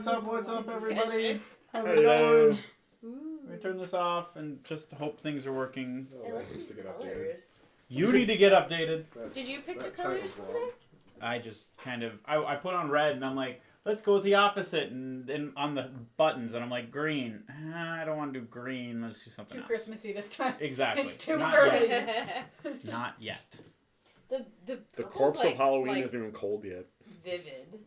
What's up, everybody? How's it Hello. going? Let me turn this off and just hope things are working. I like these colors. You need to get updated. Did you pick the colors today? I just kind of, I put on red and I'm like, let's go with the opposite. And then on the buttons and I'm like, green. I don't want to do green. Let's do something else. Too Christmassy this time. Exactly. It's too Not early. Yet. Not yet. The corpse of Halloween isn't even cold yet. Vivid.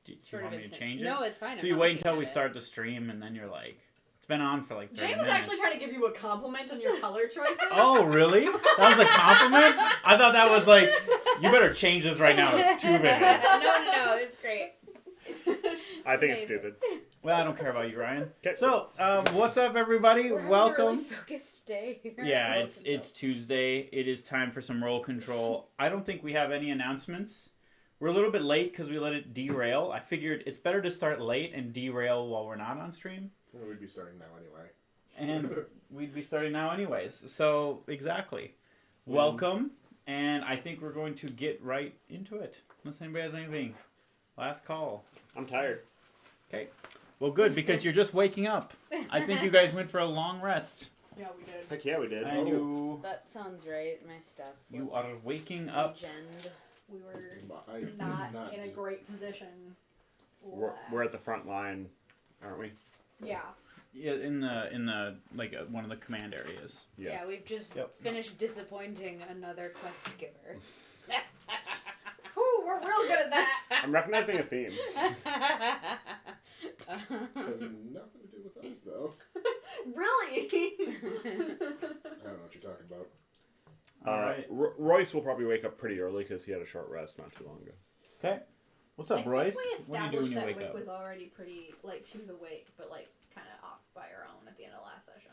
Do you want me to change it? No, it's fine. So you wait until we start the stream and then you're like, it's been on for like 30 Jane was minutes. actually trying to give you a compliment on your color choices. Oh, really? That was a compliment? I thought that was like, you better change this right now. It's too big. No, it's great. I think it's stupid. Well, I don't care about you, Ryan. Okay. So, what's up, everybody? Welcome. A really focused day here. Yeah, it's Tuesday. It is time for some Role Control. I don't think we have any announcements. We're a little bit late because we let it derail. I figured it's better to start late and derail while we're not on stream. Well, we'd be starting now anyway. And we'd be starting now anyways. So, exactly. Welcome. And I think we're going to get right into it. Unless anybody has anything. Last call. I'm tired. Okay. Well, good, because you're just waking up. I think you guys went for a long rest. Yeah, we did. Heck yeah, we did. And That sounds right. My stats. you are waking up. We were I not in a great position. We're at the front line, aren't we? Yeah. Yeah, in the like one of the command areas. Yeah, we've just finished disappointing another quest giver. Whew, we're real good at that. I'm recognizing a theme. has nothing to do with us, though. Really? I don't know what you're talking about. All right. Royce will probably wake up pretty early because he had a short rest not too long ago. Okay. What's up, Royce? I think we What do you do when established you that wake Wick up? was already pretty, like, she was awake, but, like, kind of off by her own at the end of last session.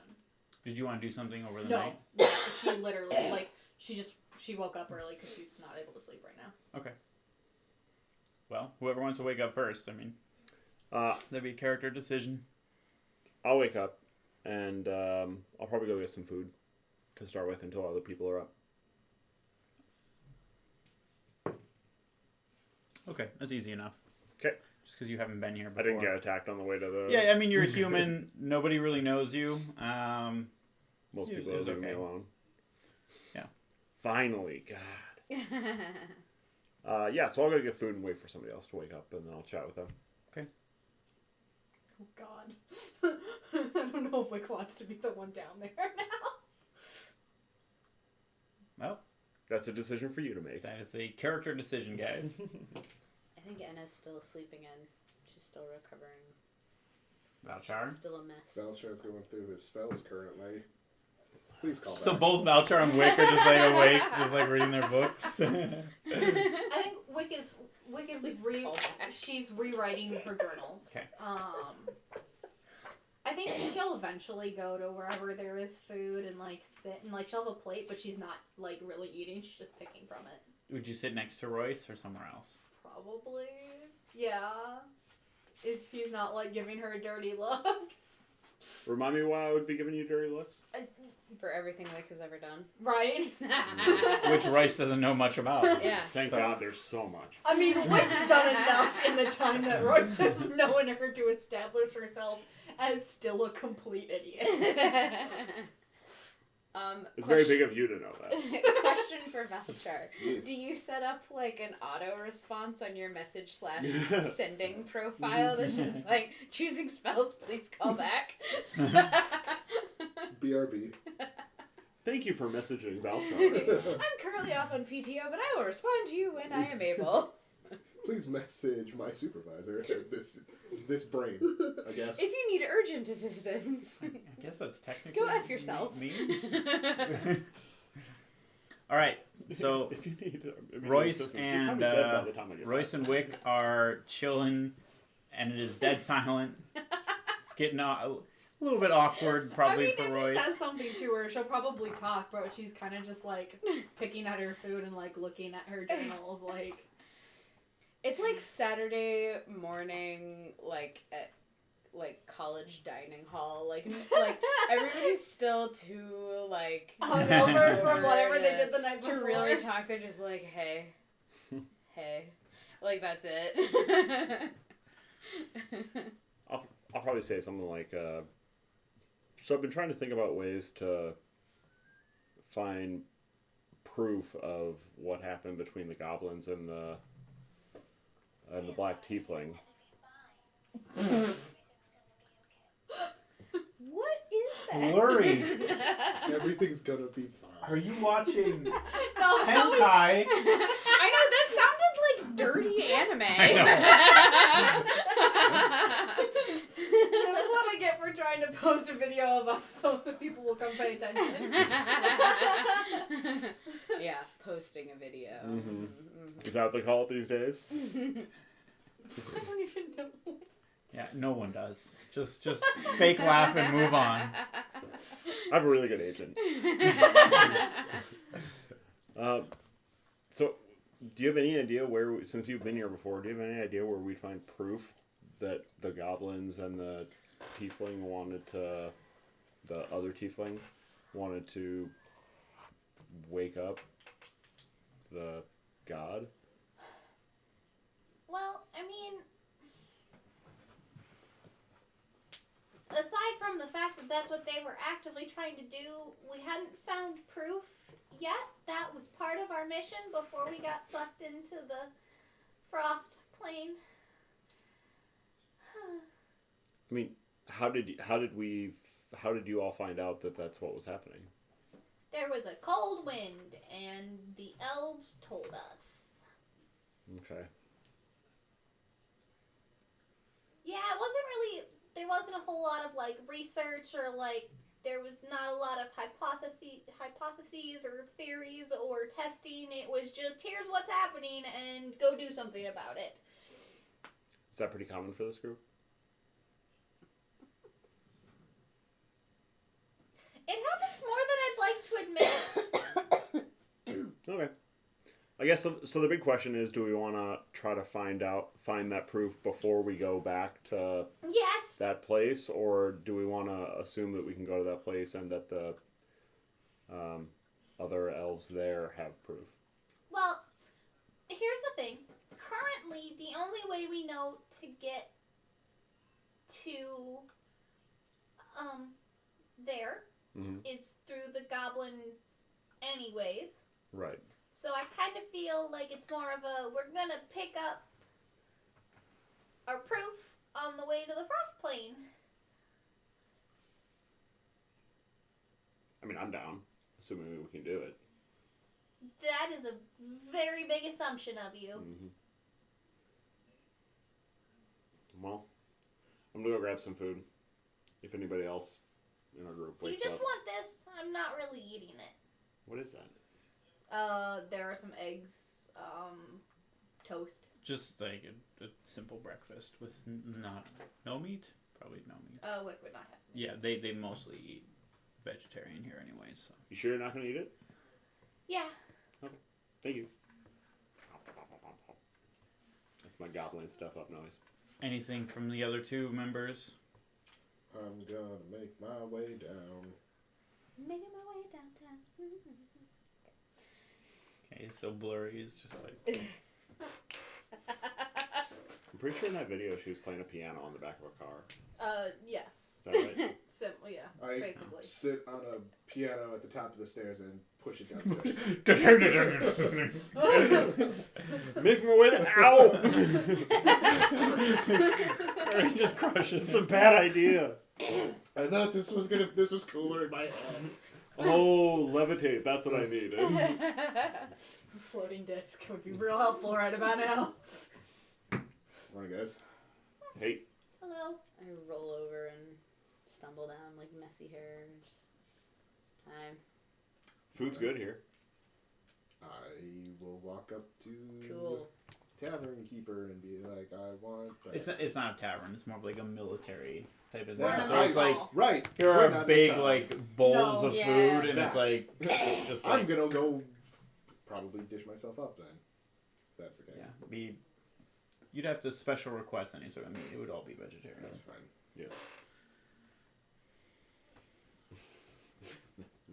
Did you want to do something over the No. night? Yeah, she literally, like, she woke up early because she's not able to sleep right now. Okay. Well, whoever wants to wake up first, I mean, that'd be a character decision. I'll wake up, and I'll probably go get some food to start with until other people are up. Okay, that's easy enough. Okay. Just because you haven't been here before. I didn't get attacked on the way to the... Yeah, I mean, you're a human. Nobody really knows you. Most it people was are leaving okay. me alone. Yeah. Finally, God. Yeah, so I'll go get food and wait for somebody else to wake up, and then I'll chat with them. Okay. Oh, God. I don't know if Wick wants to be the one down there now. Well, That's a decision for you to make. that is a character decision, guys. I think Anna's still sleeping in. She's still recovering. Valchar? Still a mess. Valchar's going through his spells currently. Please call back. So both Valchar and Wick are just like awake, just like reading their books. I think Wick is she's rewriting her journals. Okay. I think she'll eventually go to wherever there is food and like sit and like she'll have a plate, but she's not like really eating. She's just picking from it. Would you sit next to Royce or somewhere else? Probably, yeah. If he's not like giving her dirty looks. Remind me why I would be giving you dirty looks? For everything Wick has ever done. Right. Which Royce doesn't know much about. Yeah. Thank God there's so much. I mean, Wick's done enough in the time that Royce has known her to establish herself as still a complete idiot. It's very big of you to know that. Question for Valchar. Yes. Do you set up like an auto response on your message / sending profile that's just like choosing spells, please call back? BRB. Thank you for messaging Valchar. I'm currently off on PTO, but I will respond to you when I am able. Please message my supervisor. This brain, I guess. If you need urgent assistance. I guess that's technically... Go F yourself. Me? All right, so if you need Royce assistance, you're and probably dead by the time I get Royce back. and Wick are chilling, and it is dead silent. It's getting a little bit awkward, probably, for Royce. If he says something to her, she'll probably talk, but she's kind of just like picking at her food and like looking at her journals, like. It's like Saturday morning, like at like college dining hall, like everybody's still too like hungover from whatever they did the night before. To really talk, they're just like, hey, like that's it. I'll probably say something like, so I've been trying to think about ways to find proof of what happened between the goblins and the black tiefling. What is that? Blurry. Everything's gonna be fine. Are you watching No, hentai? I know, that sounded like dirty anime. I know. That's what I get for trying to post a video of us so the people will come pay attention. Yeah, posting a video. Mm-hmm. Is that what they call it these days? I don't even know. Yeah, no one does. Just fake laugh and move on. I have a really good agent. So, do you have any idea where, since you've been here before, do you have any idea where we'd find proof that the goblins and the tiefling the other tiefling wanted to wake up the god? Well, I mean, aside from the fact that that's what they were actively trying to do, we hadn't found proof yet. That was part of our mission before we got sucked into the frost plane. I mean, how did you all find out that that's what was happening? There was a cold wind, and the elves told us. Okay. Yeah, there wasn't a whole lot of, like, research or, like, there was not a lot of hypotheses or theories or testing. It was just, here's what's happening, and go do something about it. Is that pretty common for this group? It happens more than I'd like to admit. Okay. I guess so. The big question is, do we want to try to find that proof before we go back to Yes. that place, or do we want to assume that we can go to that place and that the other elves there have proof? Well, here's the thing. Currently, the only way we know to get to there is through the goblins anyways. Right. So I kind of feel like it's more of a, we're going to pick up our proof on the way to the frost plane. I mean, I'm down, assuming we can do it. That is a very big assumption of you. Mm-hmm. Well, I'm going to go grab some food. If anybody else in our group Do you wakes just up. want this? I'm not really eating it. What is that? There are some eggs, toast. Just like a simple breakfast with no meat? Probably no meat. Wick would not have meat. Yeah, they mostly eat vegetarian here anyway, so. You sure you're not going to eat it? Yeah. Thank you. That's my goblin stuff up noise. Anything from the other two members? I'm gonna make my way down. Making my way downtown. Okay, so Blurry is just like... I'm pretty sure in that video she was playing a piano on the back of a car. Yes. Is that right? Simple, yeah. I Basically. sit on a piano at the top of the stairs and push it downstairs. Make my way to... Ow! He just crushes. It's a bad idea. I thought this was cooler in my head. Oh, levitate. That's what I needed. Floating disc would be real helpful right about now. Morning, guys. Hey. Hello. I roll over and stumble down like messy hair. Just time. Food's good here. I will walk up to Cool. the tavern keeper and be like, I want... It's not a tavern. It's more of like a military type of thing. Yeah, So it's like, right. here We're are not big in town. like bowls No. of Yeah. food, and it's That. like just I'm like gonna go probably dish myself up then. If that's the case. yeah. You'd have to special request any sort of meat. It would all be vegetarian. That's fine. Yeah.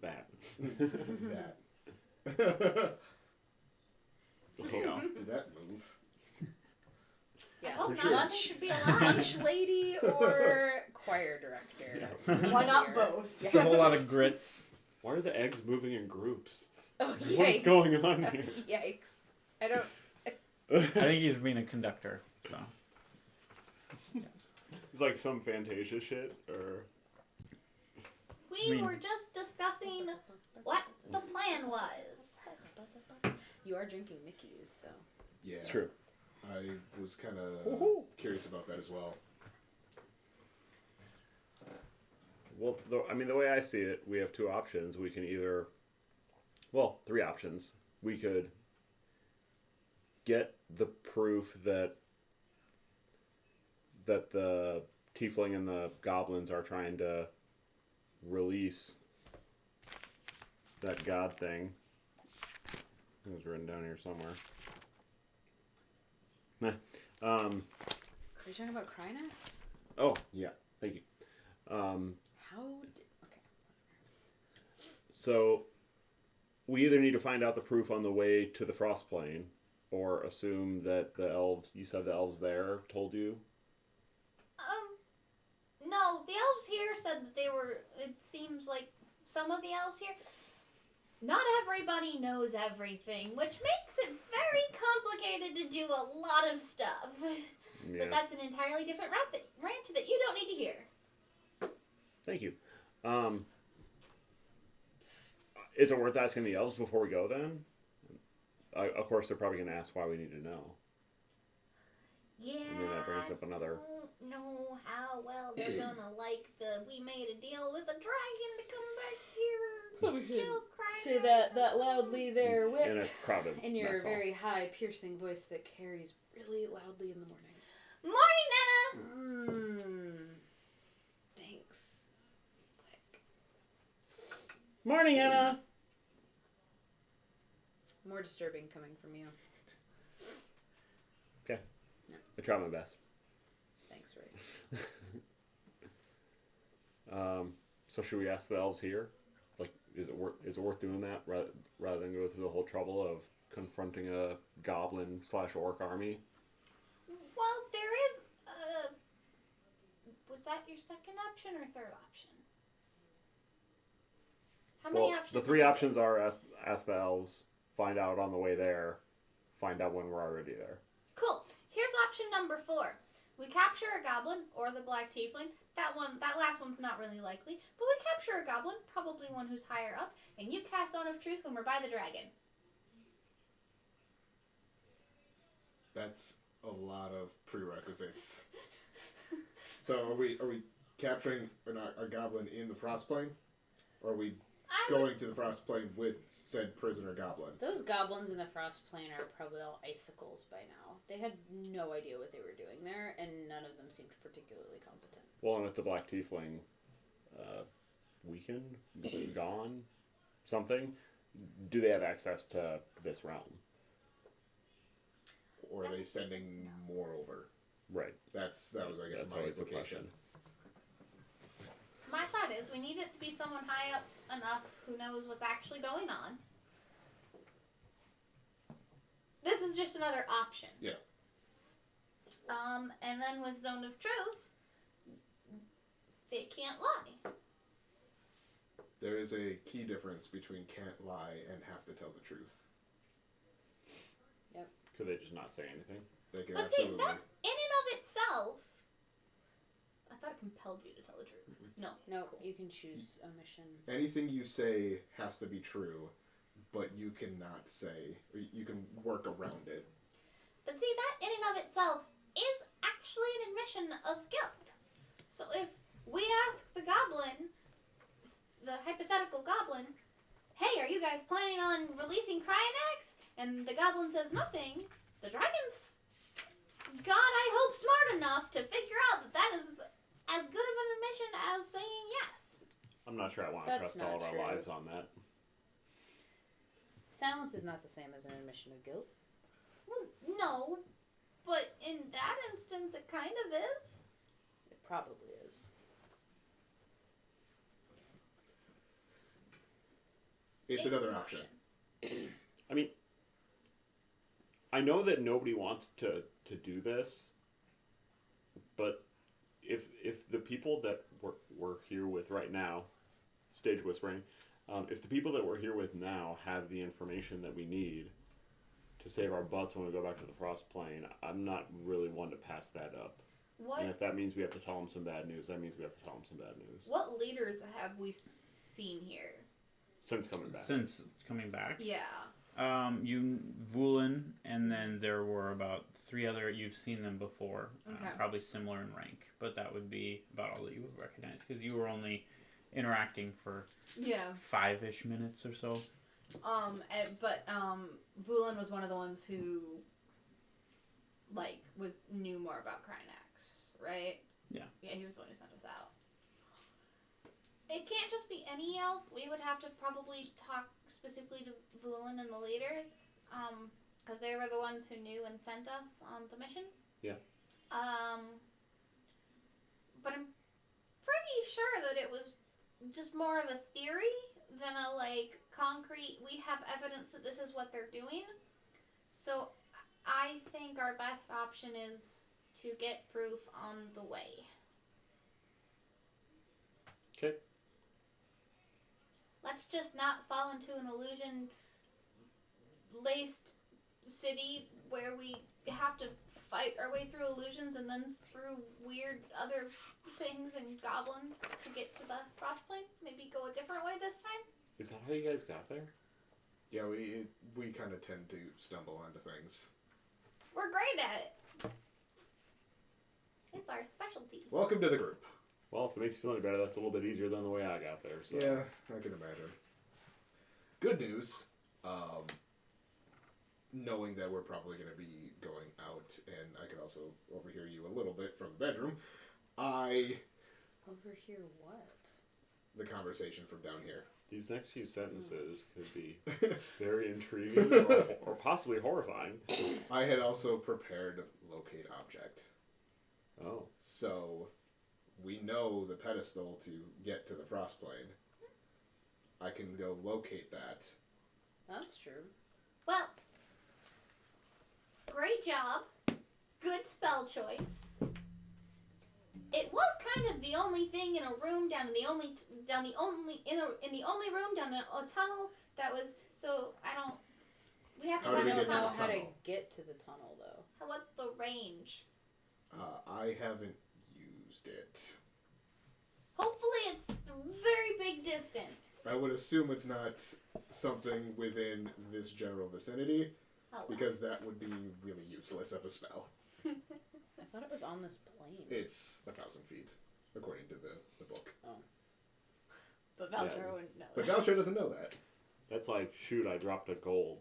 That. That. There you go. Did that move? I Yeah. hope For not. sure. Nothing should be allowed. Lunch lady or choir director? Yeah. Why not Here. both? It's a whole lot of grits. Why are the eggs moving in groups? Oh, yikes. What is going on here? Yikes. I don't... I think he's being a conductor. So It's like some Fantasia shit, or We were just discussing what the plan was. You are drinking Mickey's, so... Yeah. it's true. I was kind of Woohoo. curious about that as well. Well, the way I see it, we have two options. We can either, well, three options. We could get the proof that the tiefling and the goblins are trying to release that god thing. It was written down here somewhere. Are you talking about Krynax? Oh, yeah. Thank you. Okay. So, we either need to find out the proof on the way to the frost plane, or assume that the elves, you said the elves there told you? No, the elves here said that they were, it seems like some of the elves here, not everybody knows everything, which makes it very complicated to do a lot of stuff. Yeah. But that's an entirely different rant that you don't need to hear. Thank you. Is it worth asking the elves before we go then? Of course, they're probably going to ask why we need to know. Yeah, And then that brings up another... I don't know how well they're gonna like we made a deal with a dragon to come back here. We could Kill Krynax. say that loudly there, Wick. In a crowded In your mess hall. very high, piercing voice that carries really loudly in the morning. Morning, Nana! Thanks. Wick. Morning, Anna! More disturbing coming from you. I try my best. Thanks, Race. So should we ask the elves here? Like, is it worth doing that rather than go through the whole trouble of confronting a goblin/orc army? Well, there is was that your second option or third option? How many options? The did three you options give? are ask the elves, find out on the way there, find out when we're already there. Cool. Here's option number 4. We capture a goblin or the black tiefling. That last one's not really likely, but we capture a goblin, probably one who's higher up, and you cast Dawn of Truth when we're by the dragon. That's a lot of prerequisites. So are we capturing a goblin in the frost plane? Or are we going to the frost plane with said prisoner goblin? Those goblins in the frost plane are probably all icicles by now. They had no idea what they were doing there, and none of them seemed particularly competent. Well, and if the black tiefling weakened, gone, something, do they have access to this realm? Or are they sending more over? Right. That was, I guess, That's my always the implication. question. My thought is we need it to be someone high up enough who knows what's actually going on. This is just another option. Yeah. And then with Zone of Truth, they can't lie. There is a key difference between can't lie and have to tell the truth. Could they just not say anything? They can But see, absolutely... that in and of itself, I thought it compelled you to tell the truth. No. No, you can choose a mission. Anything you say has to be true, but you cannot say, or you can work around it. But see, that in and of itself is actually an admission of guilt. So if we ask the goblin, the hypothetical goblin, hey, are you guys planning on releasing Krynax? And the goblin says nothing, the dragon's, God, I hope, smart enough to figure out that that is as good of an admission as saying yes. I'm not sure I want to That's trust all of not our true. lives on that. Silence is not the same as an admission of guilt. Well, no, but in that instance, it kind of is. It probably is. It's another option. I mean, I know that nobody wants to do this, But if the people that we're here with right now, stage whispering, if the people that we're here with now have the information that we need to save our butts when we go back to the frost plane, I'm not really one to pass that up. What? And if that means we have to tell them some bad news, that means we have to tell them some bad news. What leaders have we seen here? Since coming back. Since coming back. Yeah. You, Vulin, and then there were about 3 other. You've seen them before, Okay. probably similar in rank, but that would be about all that you would recognize because you were only interacting for 5-ish minutes or so. But Vulin was one of the ones who, like, knew more about Krynax, right? Yeah. Yeah, he was the one who sent us out. It can't just be any elf. We would have to probably talk specifically to Vulin and the leaders, because they were the ones who knew and sent us on the mission. Yeah. But I'm pretty sure that it was just more of a theory than a, like, concrete, we have evidence that this is what they're doing. So I think our best option is to get proof on the way. Okay. Let's just not fall into an illusion-laced city where we have to fight our way through illusions and then through weird other things and goblins to get to the frostplane. Maybe go a different way this time. Is that how you guys got there? Yeah, we kind of tend to stumble onto things. We're great at it. It's our specialty. Welcome to the group. Well, if it makes you feel any better, that's a little bit easier than the way I got there. So. Yeah, I can imagine. Good news. Knowing that we're probably going to be going out, and I could also overhear you a little bit from the bedroom, Overhear what? the conversation from down here. These next few sentences could be very intriguing or possibly horrifying. I had also prepared locate object. Oh. So, we know the pedestal to get to the frostplane. I can go locate that. That's true. Well, great job. Good spell choice. It was kind of the only thing in a room down in the only room down in a tunnel that was so we have to How do find we a get to the tunnel. How to tunnel? get to the tunnel, though. What's the range? I haven't used it. Hopefully it's a very big distance. I would assume it's not something within this general vicinity, Oh, well. because that would be really useless of a spell. I thought it was on this plane. It's 1,000 feet, according to the book. But Valtro Yeah. wouldn't know. But Valtro doesn't know that. That's like, shoot, I dropped a gold.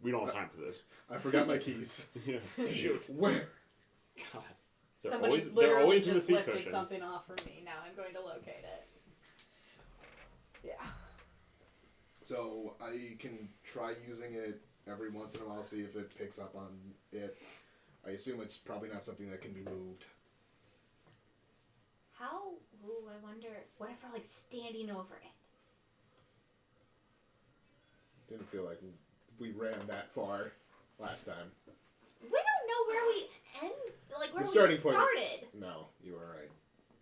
We don't have time for this. I forgot my keys. Yeah. Shoot. Where? God. Somebody they're literally always in the just seat lifted cushion. something off from me. Now I'm going to locate it. Yeah. So I can try using it every once in a while, see if it picks up on it. I assume it's probably not something that can be moved. How? Ooh, I wonder. What if we're like standing over it? Didn't feel like we ran that far last time. We don't know where we where The we starting point- started. No, you were right.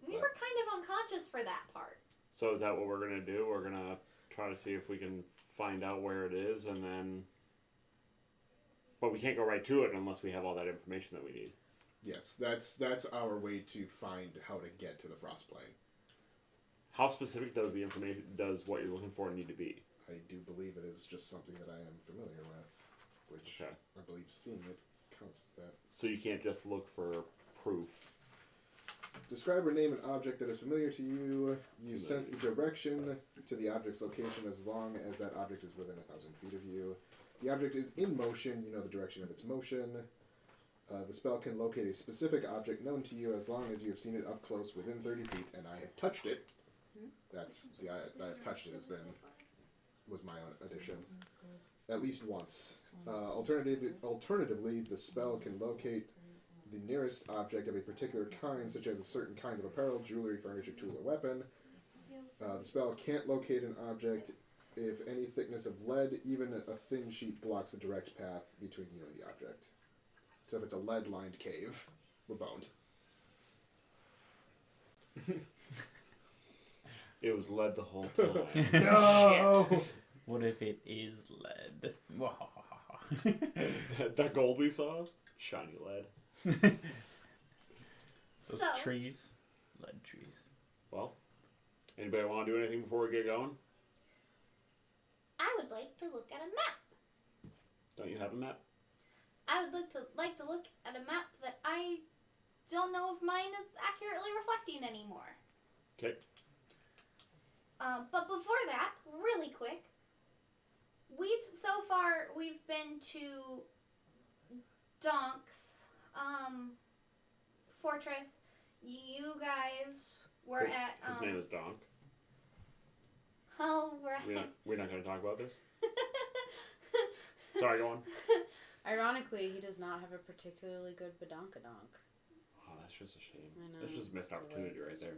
We were kind of unconscious for that part. So is that what we're going to do? We're going to try to see if we can find out where it is, and then... But we can't go right to it unless we have all that information that we need. Yes, that's our way to find how to get to the frostplane. How specific does the information, does what you're looking for need to be? I do believe it is just something that I am familiar with, which Okay. I believe seeing it counts as that. So you can't just look for proof. Describe or name an object that is familiar to you. You Familiar. sense the direction to the object's location as long as that object is within 1,000 feet of you. The object is in motion. You know the direction of its motion. The spell can locate a specific object known to you as long as you have seen it up close within 30 feet, and I have touched it. That's the I have touched it was my own addition. At least once. Alternatively, the spell can locate the nearest object of a particular kind, such as a certain kind of apparel, jewelry, furniture, tool, or weapon. The spell can't locate an object if any thickness of lead, even a thin sheet, blocks the direct path between you and the object. So if it's a lead-lined cave, we're boned. It was lead the whole time. No! What if it is lead? that gold we saw? Shiny lead. Those So, trees. Lead trees. Well, anybody want to do anything before we get going? I would like to look at a map. Don't you have a map? I would like to look at a map that I don't know if mine is accurately reflecting anymore. Okay. But before that, really quick, we've been to Donk's fortress. You guys were at His name is Donk. Oh, right. We're not going to talk about this. Sorry, go on. Ironically, he does not have a particularly good badonkadonk. Oh, that's just a shame. I know. That's just a missed opportunity right there.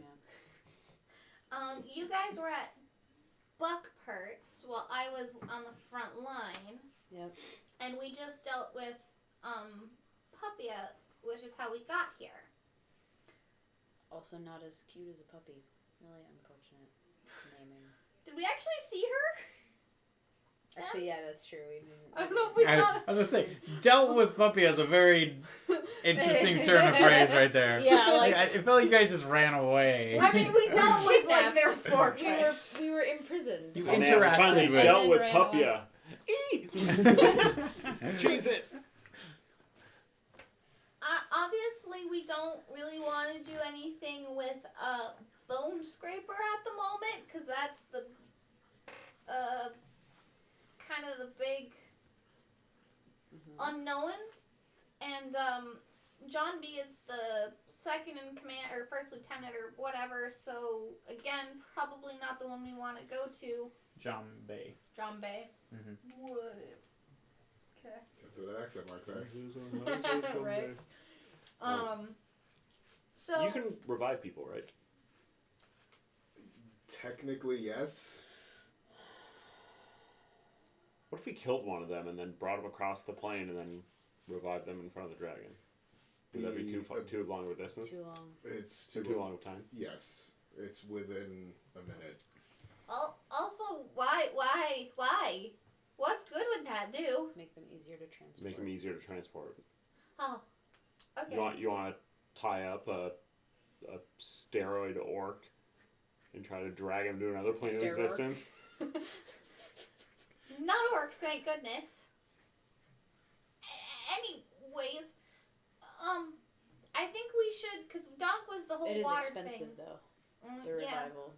Yeah. You guys were at Buckpert's while I was on the front line. Yep. And we just dealt with Puppia, which is how we got here. Also not as cute as a puppy. Really unfortunate naming. Did we actually see her? Actually, yeah, that's true. We didn't. I don't know if we saw. I was gonna say, dealt with puppy as a very interesting turn of phrase right there. Yeah, like it felt like you guys just ran away. I mean, we dealt with like their fortress. we were imprisoned. You Oh, man, we interacted finally with dealt And with ran Puppia. Cheese it. Obviously, we don't really want to do anything with a bone scraper at the moment, because that's the kind of the big unknown. And John B is the second in command, or first lieutenant, or whatever. So again, probably not the one we want to go to. John Bay. John Bay. Mhm. What? Okay. That's an accent like that. Right. So You can revive people, right? Technically, yes. What if we killed one of them and then brought them across the plane and then revived them in front of the dragon? Would that be too long of a distance? Too long. It's Too long of time? Yes. It's within a minute. also, why? What good would that do? Make them easier to transport. Make them easier to transport. Oh, okay. You want to tie up a steroid orc and try to drag him to another plane of Steroid. existence? Not orcs, thank goodness. Anyways, I think we should, because Donk was the whole It is water expensive thing. though. The Yeah. revival.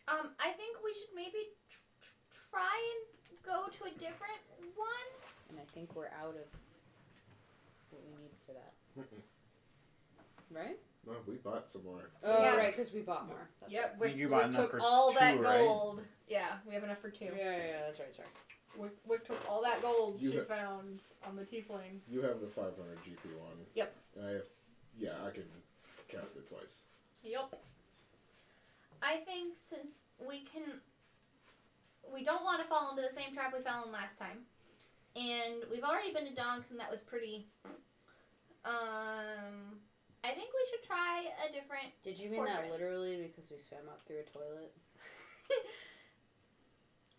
I think we should maybe try and go to a different one. And I think we're out of what we need for that. Right? No, we bought some more. Oh, Yeah. right, because we bought more. That's Yep, I think you Wick bought enough took for all that 2, right? gold. Yeah, we have enough for 2. right. Yeah, that's right, sorry. Wick took all that gold You she ha- found on the tiefling. You have the 500 GP one. Yep. And I have, I can cast it twice. Yep. I think since we don't want to fall into the same trap we fell in last time, and we've already been to Donks and that was pretty. I think we should try a different. Did you mean that fortress. literally because we swam up through a toilet?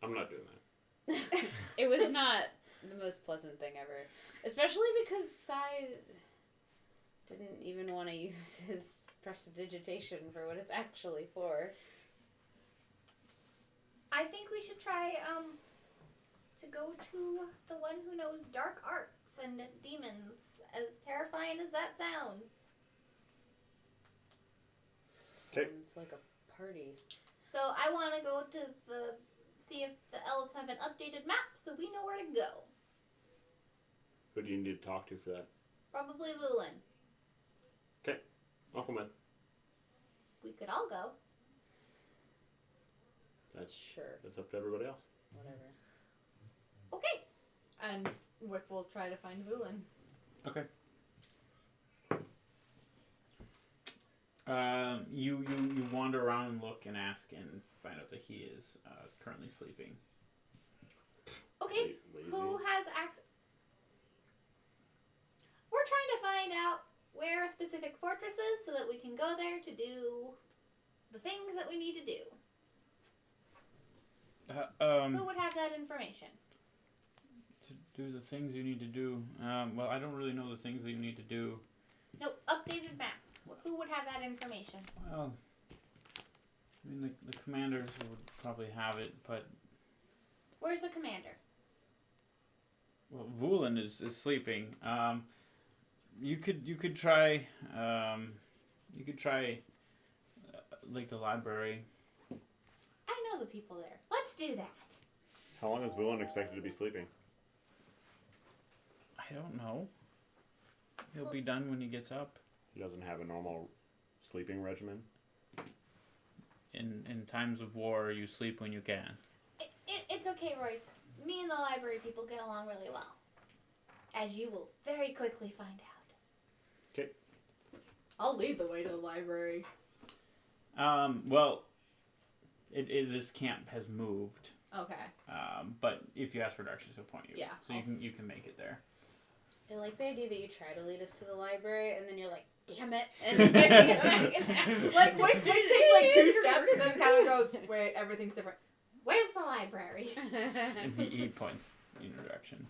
I'm not doing that. It was not the most pleasant thing ever. Especially because Sai didn't even want to use his prestidigitation for what it's actually for. I think we should try to go to the one who knows dark arts and demons, as terrifying as that sounds. 'Kay. Sounds like a party. So I want to go to see if the elves have an updated map so we know where to go. Who do you need to talk to for that? Probably Vulin. I'll come with. We could all go. Sure. That's up to everybody else. Whatever. Okay. And Wick will try to find Vulin. Okay. You wander around and look and ask and find out that he is currently sleeping. Okay. Lazy. Who has access? find out where a specific fortress is so that we can go there to do the things that we need to do. Who would have that information? To do the things you need to do. Well, I don't really know the things that you need to do. No, updated map. Who would have that information? Well, I mean, the commanders would probably have it, but... Where's the commander? Well, Vulin is sleeping. You could try, like, the library. I know the people there. Let's do that. How long is Vulin expected to be sleeping? I don't know. He'll be done when he gets up. He doesn't have a normal sleeping regimen? In times of war, you sleep when you can. It's okay, Royce. Me and the library people get along really well. As you will very quickly find out. Okay. I'll lead the way to the library. Well, this camp has moved. Okay. But if you ask for directions, he'll point you. Yeah. So you can make it there. I like the idea that you try to lead us to the library, and then you're like, damn it. And then you go Like, Wick takes like 2 steps and then kind of goes, wait, everything's different. Where's the library? And he points in your direction.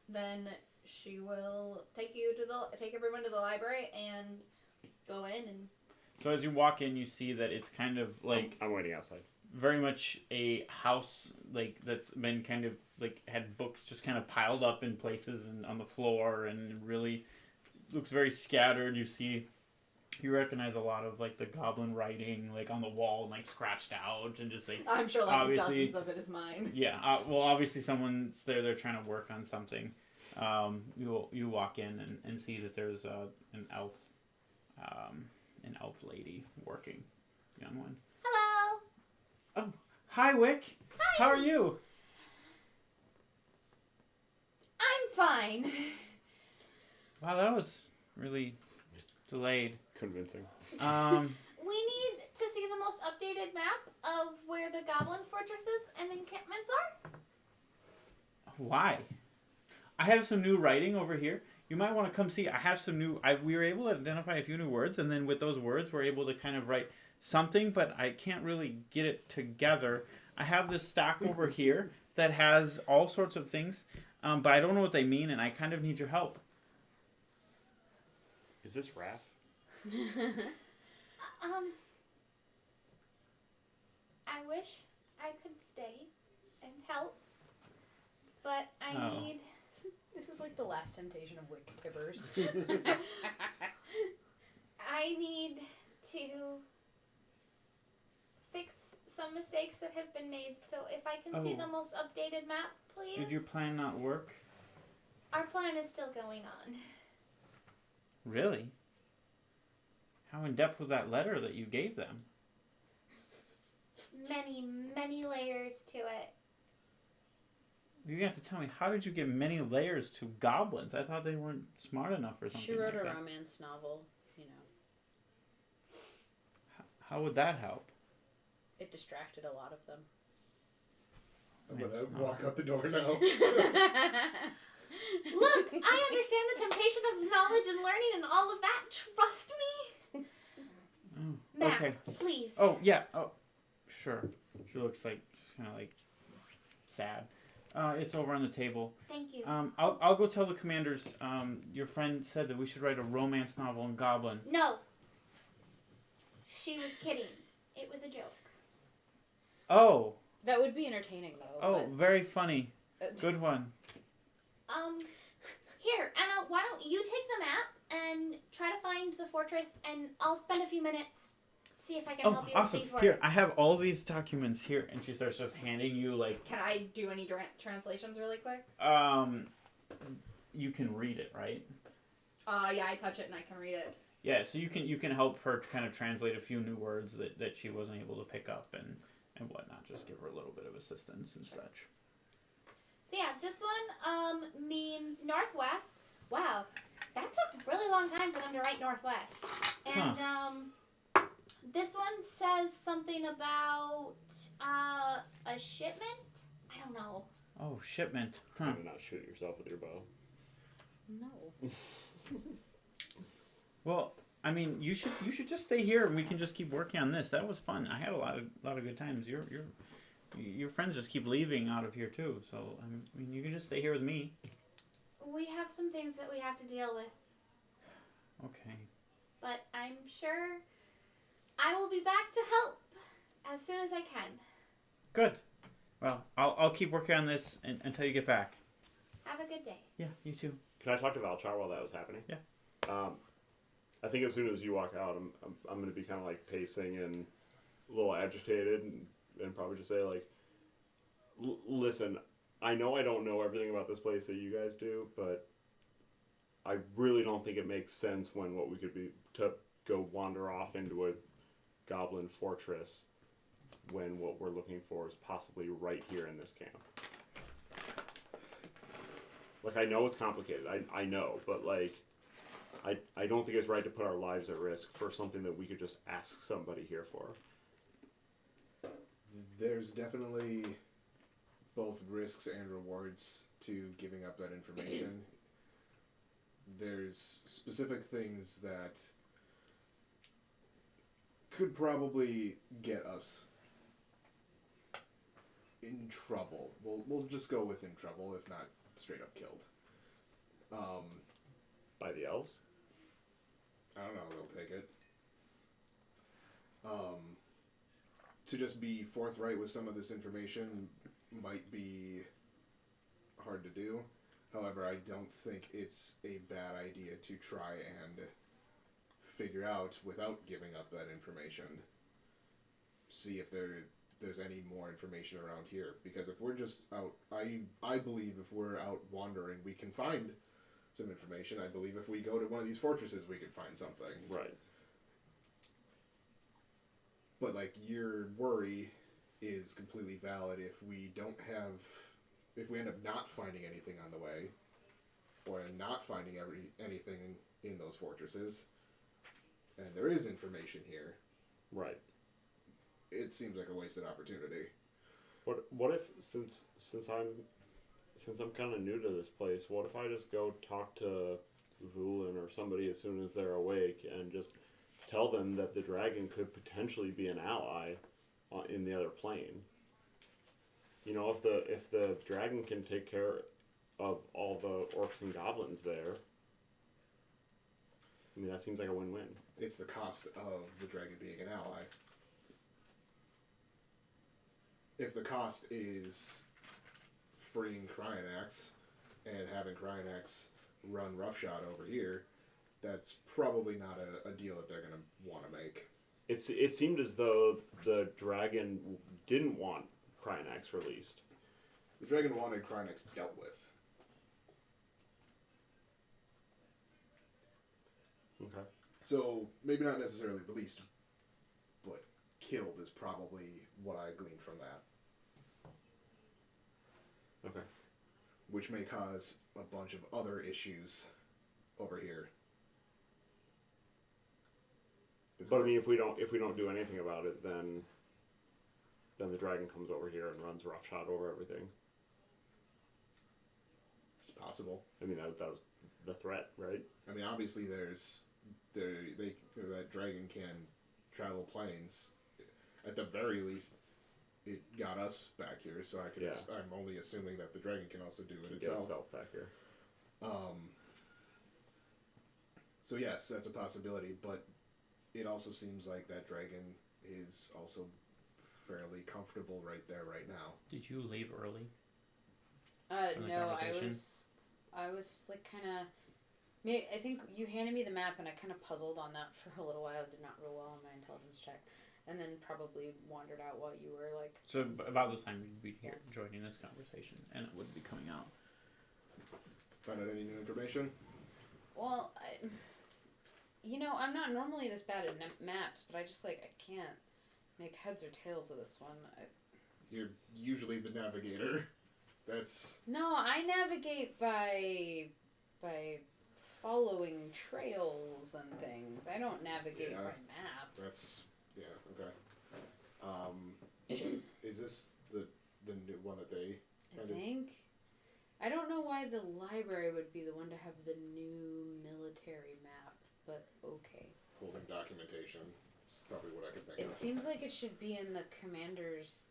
Then she will take everyone to the library and go in and... So as you walk in, you see that it's kind of like... I'm waiting outside. Very much a house, like, that's been kind of, like, had books just kind of piled up in places and on the floor, and really looks very scattered. You recognize a lot of, like, the goblin writing, like, on the wall and, like, scratched out, and just, like... I'm sure, like, obviously, dozens of it is mine. Yeah, well, obviously someone's there, they're trying to work on something. You walk in and see that there's an elf lady working, young one. Hello. Oh, hi, Wick. Hi. How are you? I'm fine. Wow, that was really delayed. Convincing. We need to see the most updated map of where the goblin fortresses and encampments are. Why? I have some new writing over here. You might want to come see. I have some new... we were able to identify a few new words, and then with those words, we're able to kind of write something, but I can't really get it together. I have this stack over here that has all sorts of things, but I don't know what they mean, and I kind of need your help. Is this Raph? I wish I could stay and help, but I need... This is like the last temptation of Wick Tibbers. I need to fix some mistakes that have been made, so if I can see the most updated map, please. Did your plan not work? Our plan is still going on. Really? How in-depth was that letter that you gave them? Many, many layers to it. You have to tell me, how did you get many layers to goblins? I thought they weren't smart enough or something. She wrote like a that. romance novel, you know. How would that help? It distracted a lot of them. I'm gonna walk out the door now. Look, I understand the temptation of knowledge and learning and all of that. Trust me. Oh, Map, okay. please. Oh, yeah. Oh, sure. She looks like, just kind of like sad. It's over on the table. Thank you. I'll go tell the commanders. Your friend said that we should write a romance novel in Goblin. No. She was kidding. It was a joke. Oh. That would be entertaining, though. Oh, very funny. Good one. Here, Anna, why don't you take the map and try to find the fortress, and I'll spend a few minutes, see if I can help you awesome. with these words. Here, I have all these documents here, and she starts just handing you, like... Can I do any translations really quick? You can read it, right? Yeah, I touch it and I can read it. Yeah, so you can help her to kind of translate a few new words that she wasn't able to pick up and whatnot. Just give her a little bit of assistance and such. So yeah, this one means northwest. Wow, that took a really long time for them to write northwest. And this one says something about a shipment. I don't know. Oh, shipment. Huh. Not shoot yourself with your bow. Well, I mean, you should just stay here and we can just keep working on this. That was fun. I had a lot of good times. Your friends just keep leaving out of here too. So I mean, you can just stay here with me. We have some things that we have to deal with, Okay. but I'm sure I will be back to help as soon as I can. Good. Well, I'll keep working on this until you get back. Have a good day. Yeah, you too. Can I talk to Valchar while that was happening? Yeah. I think as soon as you walk out, I'm going to be kind of like pacing and a little agitated and probably just say like, listen, I know I don't know everything about this place that you guys do, but I really don't think it makes sense when what we could be to go wander off into a goblin fortress when what we're looking for is possibly right here in this camp. Like, I know it's complicated. I know, but like, I don't think it's right to put our lives at risk for something that we could just ask somebody here for. There's definitely both risks and rewards to giving up that information. There's specific things that could probably get us in trouble. We'll just go with in trouble, if not straight up killed. By the elves? I don't know, they'll take it. To just be forthright with some of this information might be hard to do. However, I don't think it's a bad idea to try and figure out, without giving up that information, see if there's any more information around here. Because if we're just out, I believe if we're out wandering, we can find some information. I believe if we go to one of these fortresses, we can find something. Right. But, like, your worry is completely valid if we if we end up not finding anything on the way, or not finding anything in those fortresses, and there is information here. Right. It seems like a wasted opportunity. What if, since I'm kind of new to this place, what if I just go talk to Vulin or somebody as soon as they're awake and just tell them that the dragon could potentially be an ally in the other plane? You know, if the dragon can take care of all the orcs and goblins there, I mean, that seems like a win-win. It's the cost of the dragon being an ally. If the cost is freeing Cryonax and having Cryonax run roughshod over here, that's probably not a deal that they're going to want to make. It seemed as though the dragon didn't want Cryonax released. The dragon wanted Cryonax dealt with. Okay. So, maybe not necessarily released, but killed is probably what I gleaned from that. Okay. Which may cause a bunch of other issues over here. But I mean, if we don't do anything about it, then the dragon comes over here and runs roughshod over everything. It's possible. I mean, that was the threat, right? I mean, obviously, that dragon can travel planes. At the very least, it got us back here, so I could. Yeah. I'm only assuming that the dragon can also do it Get itself. itself back here. So yes, that's a possibility, but it also seems like that dragon is also fairly comfortable right there, right now. Did you leave early? from the No, conversation? I was like kind of. I think you handed me the map, and I kind of puzzled on that for a little while. Did not roll well on my intelligence check, and then probably wandered out while you were like. So about this time you'd be here joining this conversation, and it would be coming out. Find out any new information? Well, I'm not normally this bad at maps, but I just I can't make heads or tails of this one. You're usually the navigator. That's... No, I navigate by following trails and things. I don't navigate by map. That's... Yeah, okay. Is this the new one that they... I think. I don't know why the library would be the one to have the new military map, but okay. Holding documentation. It's probably what I could think It of. seems like it should be in the commander's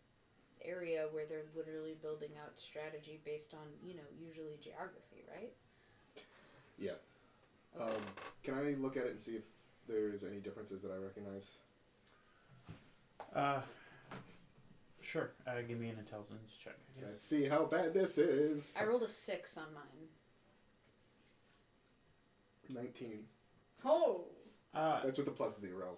area where they're literally building out strategy based on, usually geography, right? Yeah. Can I look at it and see if there's any differences that I recognize? Sure. Give me an intelligence check. I guess. Let's see how bad this is. I rolled a 6 on mine. 19. Oh. That's with the +0.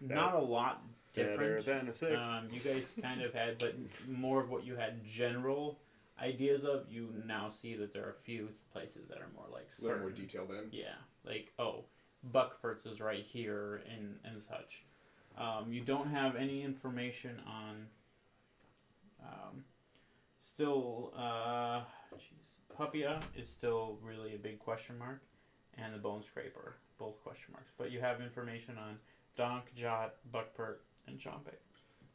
Not a lot different. Better than a 6. You guys kind of had, but more of what you had general ideas of. You now see that there are a few places that are more like A little more certain. detailed in. Yeah, like Buckpert's is right here and such. You don't have any information on. Puppia is still really a big question mark, and the Bone Scraper, both question marks. But you have information on Donk, Jot, Buckpert, and Chompe.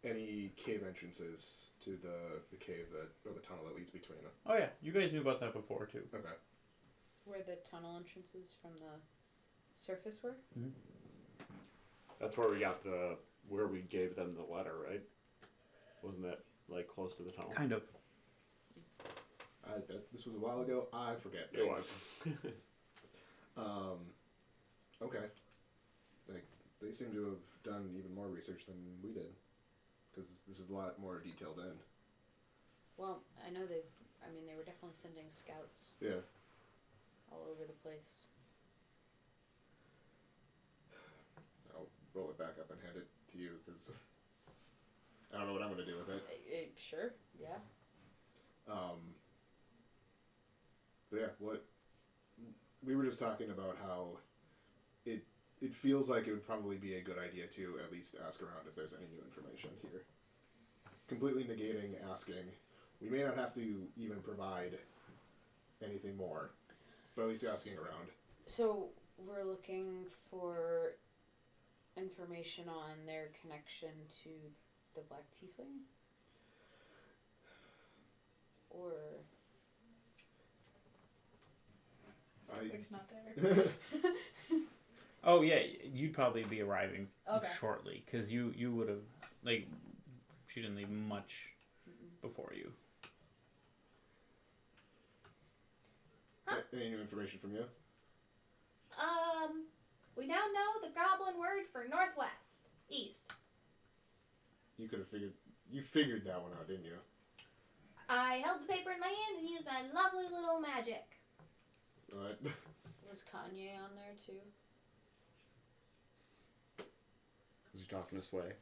Any cave entrances to the cave or the tunnel that leads between them? Oh yeah, you guys knew about that before too. Okay. Where the tunnel entrances from the surface were? That's where we got where we gave them the letter, right? Wasn't that like close to the tunnel? Kind of. This was a while ago. I forget It things. was. Okay. Like, they seem to have done even more research than we did. Because this is a lot more detailed in. Well, I know they were definitely sending scouts Yeah. all over the place. I'll roll it back up and hand it to you, because I don't know what I'm going to do with it. Sure, yeah. But yeah, we were just talking about how it feels like it would probably be a good idea to at least ask around if there's any new information here. Completely negating asking. We may not have to even provide anything more, but at least asking around. So we're looking for information on their connection to the Black Tiefling? Or... It's not there. Oh yeah, you'd probably be arriving Okay. shortly because you would have she didn't leave much before you. Any new information from you? We now know the goblin word for northwest, east. You could have figured that one out, didn't you? I held the paper in my hand and used my lovely little magic. What? Was Kanye on there too? Was he talking to Sway?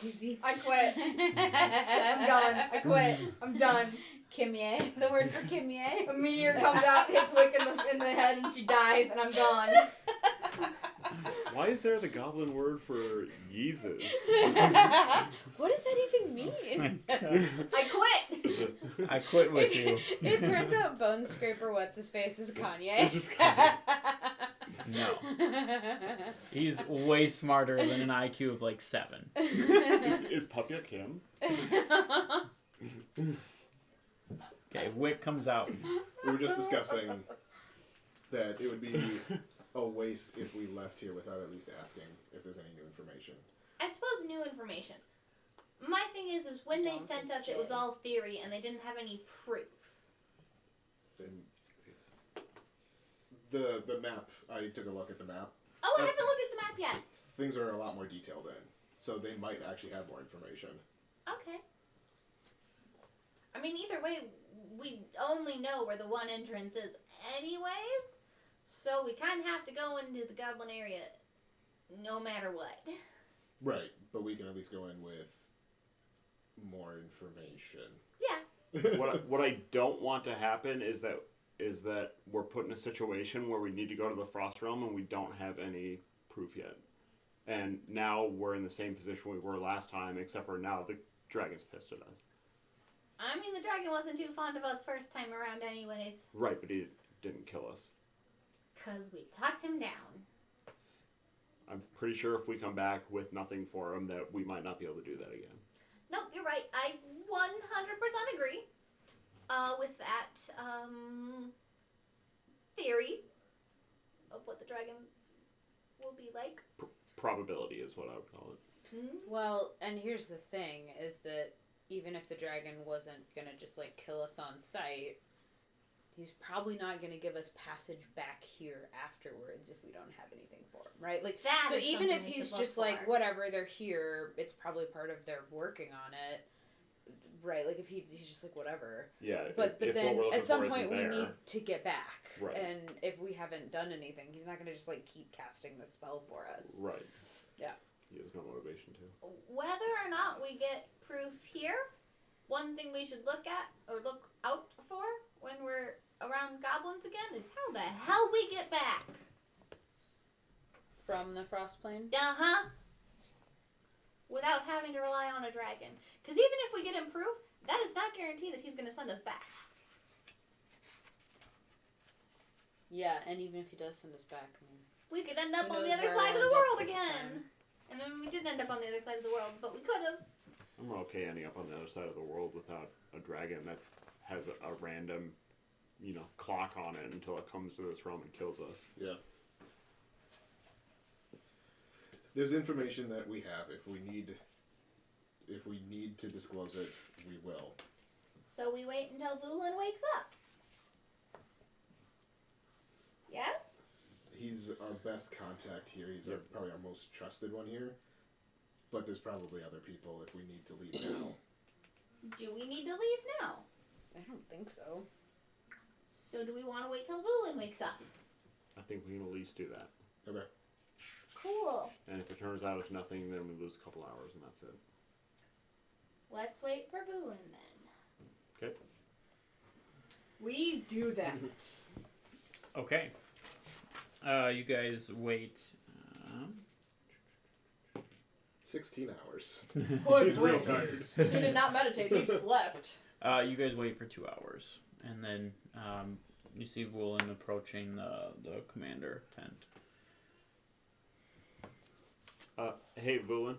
Easy. I quit. I'm done. I quit. I'm done. Kimye. The word for Kimye. A meteor comes out, hits Wick in the head, and she dies, and I'm gone. Why is there the goblin word for Yeezus? What does that even mean? I quit. I quit with you. It turns out Bone Scraper what's his face is Kanye. It's just Kanye. No. He's way smarter than an IQ of like 7. Is Puppia Kim? Okay, Wick comes out. We were just discussing that it would be a waste if we left here without at least asking if there's any new information. I suppose new information. My thing is when they Donk sent is us, it was J. all theory, and they didn't have any proof. Then the map, I took a look at the map. Oh, I haven't looked at the map yet. Things are a lot more detailed in, so they might actually have more information. Okay. I mean, either way, we only know where the one entrance is anyways, so we kind of have to go into the goblin area no matter what. Right, but we can at least go in with more information. Yeah. What I don't want to happen is that we're put in a situation where we need to go to the Frost Realm and we don't have any proof yet. And now we're in the same position we were last time, except for now the dragon's pissed at us. I mean, the dragon wasn't too fond of us first time around anyways. Right, but he didn't kill us. 'Cause we talked him down. I'm pretty sure if we come back with nothing for him that we might not be able to do that again. Nope, you're right. I 100% agree. with that theory of what the dragon will be like. Probability is what I would call it. Mm-hmm. Well, and here's the thing, is that even if the dragon wasn't gonna just, like, kill us on sight, he's probably not gonna give us passage back here afterwards if we don't have anything for him, right? Like, That so is even if something we he's should just look like, for. whatever, they're here, it's probably part of their working on it, right? Like, if he's just like, whatever. Yeah. But if then what we're looking at some for point isn't we there, need to get back. Right. And if we haven't done anything, he's not gonna just, like, keep casting the spell for us. Right. Yeah. He has no motivation to. Whether or not we get proof here, one thing we should look at or look out for when we're around goblins again is how the hell we get back. From the frost plane? Uh-huh. Without having to rely on a dragon. Because even if we get him proof, that is not guaranteed that he's going to send us back. Yeah, and even if he does send us back, I mean, We could end up Who on the knows other where side of we'll the end up world this again. time. And then we did end up on the other side of the world, but we could have. I'm okay ending up on the other side of the world without a dragon that has a random, clock on it until it comes to this realm and kills us. Yeah. There's information that we have. If we need to disclose it, we will. So we wait until Vulin wakes up. Yes? He's our best contact here. He's probably our most trusted one here. But there's probably other people if we need to leave now. Do we need to leave now? I don't think so. So do we want to wait till Vulin wakes up? I think we can at least do that. Okay. Cool. And if it turns out it's nothing, then we lose a couple hours and that's it. Let's wait for Vulin then. Okay. We do that. Okay. You guys wait. 16 hours. He's real tired. He did not meditate, he slept. You guys wait for 2 hours, and then you see Woolen approaching the commander tent. Hey, Vulin.